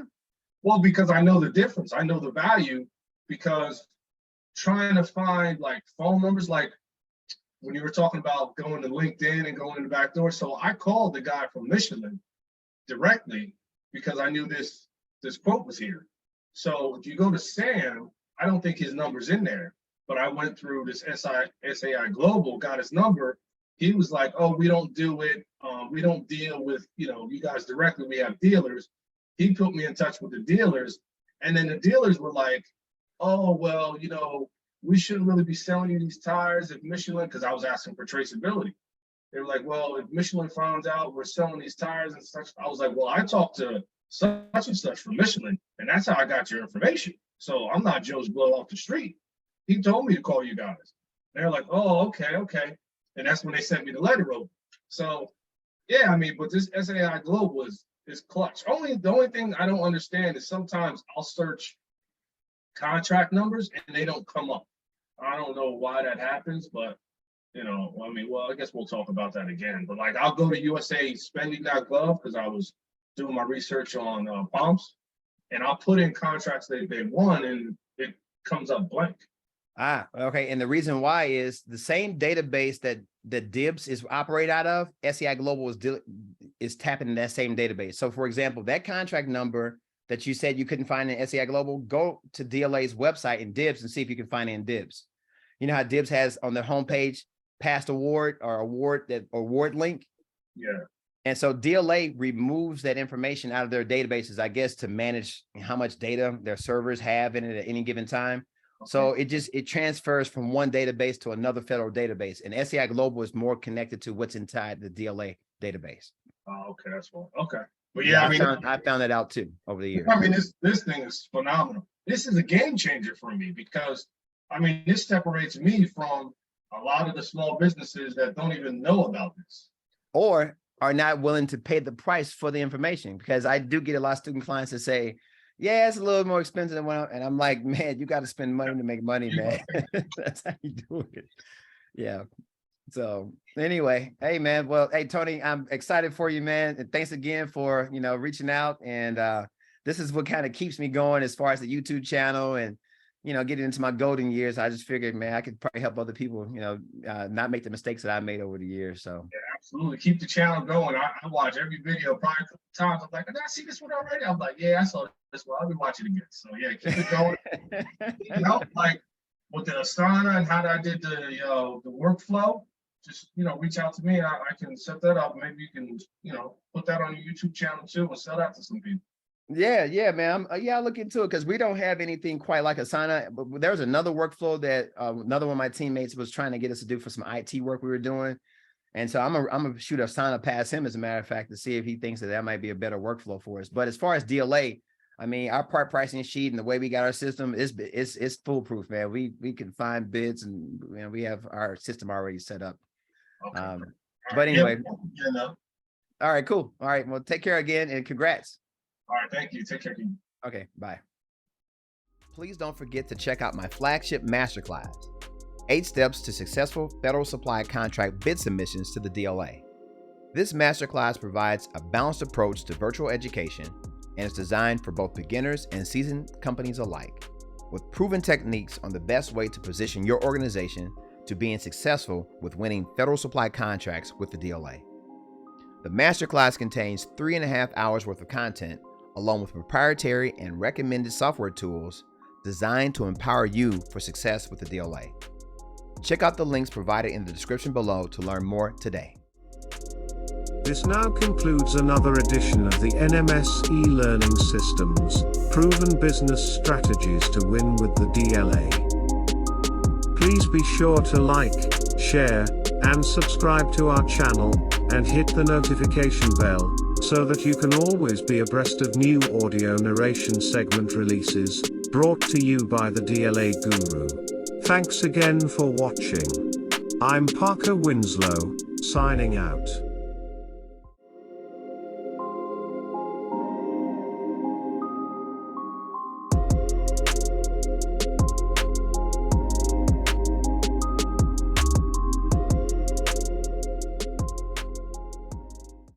Well, because I know the difference. I know the value, because trying to find like phone numbers, like when you were talking about going to LinkedIn and going in the back door. So I called the guy from Michelin directly because I knew this quote was here. So if you go to Sam, I don't think his number's in there, but I went through this SAI Global, got his number. He was like, oh, we don't do it. We don't deal with, you guys directly. We have dealers. He put me in touch with the dealers, and then the dealers were like, oh, well, we shouldn't really be selling you these tires if Michelin, because I was asking for traceability. They were like, well, if Michelin finds out we're selling these tires and such, I was like, well, I talked to such and such from Michelin, and that's how I got your information. So I'm not Joe's blow off the street. He told me to call you guys. They're like, oh, okay. And that's when they sent me the letter over. So yeah, I mean, but this SAI Global is clutch. The only thing I don't understand is sometimes I'll search contract numbers and they don't come up. I don't know why that happens, but I guess we'll talk about that again. But like, I'll go to USAspending.gov because I was doing my research on pumps, and I'll put in contracts they won, and it comes up blank. Okay. And the reason why is the same database that DIBBS is operate out of, SEI Global is tapping in that same database. So for example, that contract number that you said you couldn't find in SEI Global, go to DLA's website in DIBBS and see if you can find it in DIBBS. You know how DIBBS has on their homepage past award or award link? Yeah. And so DLA removes that information out of their databases, I guess, to manage how much data their servers have in it at any given time. Okay. So it transfers from one database to another federal database, and SEI Global is more connected to what's inside the DLA database. Oh, okay, that's fine. Okay. But yeah, I found that out too over the years. I mean, this thing is phenomenal. This is a game changer for me because, I mean, this separates me from a lot of the small businesses that don't even know about this. Or are not willing to pay the price for the information, because I do get a lot of student clients that say, yeah, it's a little more expensive than what and I'm like, man, you got to spend money to make money, man. That's how you do it. Yeah. So anyway, hey man, well, hey Tony, I'm excited for you, man. And thanks again for, reaching out. And this is what kind of keeps me going as far as the YouTube channel and, getting into my golden years. I just figured, man, I could probably help other people, not make the mistakes that I made over the years. So yeah, absolutely. Keep the channel going. I watch every video probably a couple times. I'm like, did I see this one already? I'm like, yeah, I saw this one. I'll be watching it again. So yeah, keep it going. Like with the Asana and how I did the workflow, just, reach out to me. I can set that up. Maybe you can, put that on your YouTube channel too and sell that to some people. Yeah, man. I'll look into it because we don't have anything quite like Asana. But there's another workflow that another one of my teammates was trying to get us to do for some IT work we were doing. And so I'm gonna shoot Asana past him, as a matter of fact, to see if he thinks that might be a better workflow for us. But as far as DLA, I mean, our part pricing sheet and the way we got our system is foolproof, man. We can find bids, and we have our system already set up. Okay. But anyway, all right, cool. All right, well, take care again, and congrats. All right, thank you. Take care. Okay, bye. Please don't forget to check out my flagship masterclass, 8 Steps to Successful Federal Supply Contract Bid Submissions to the DLA. This masterclass provides a balanced approach to virtual education and is designed for both beginners and seasoned companies alike, with proven techniques on the best way to position your organization to being successful with winning federal supply contracts with the DLA. The masterclass contains 3.5 hours worth of content, along with proprietary and recommended software tools designed to empower you for success with the DLA. Check out the links provided in the description below to learn more today. This now concludes another edition of the NMS e-learning systems, proven business strategies to win with the DLA. Please be sure to like, share, and subscribe to our channel, and hit the notification bell, so that you can always be abreast of new audio narration segment releases. brought to you by the DLA Guru. Thanks again for watching. I'm Parker Winslow, signing out.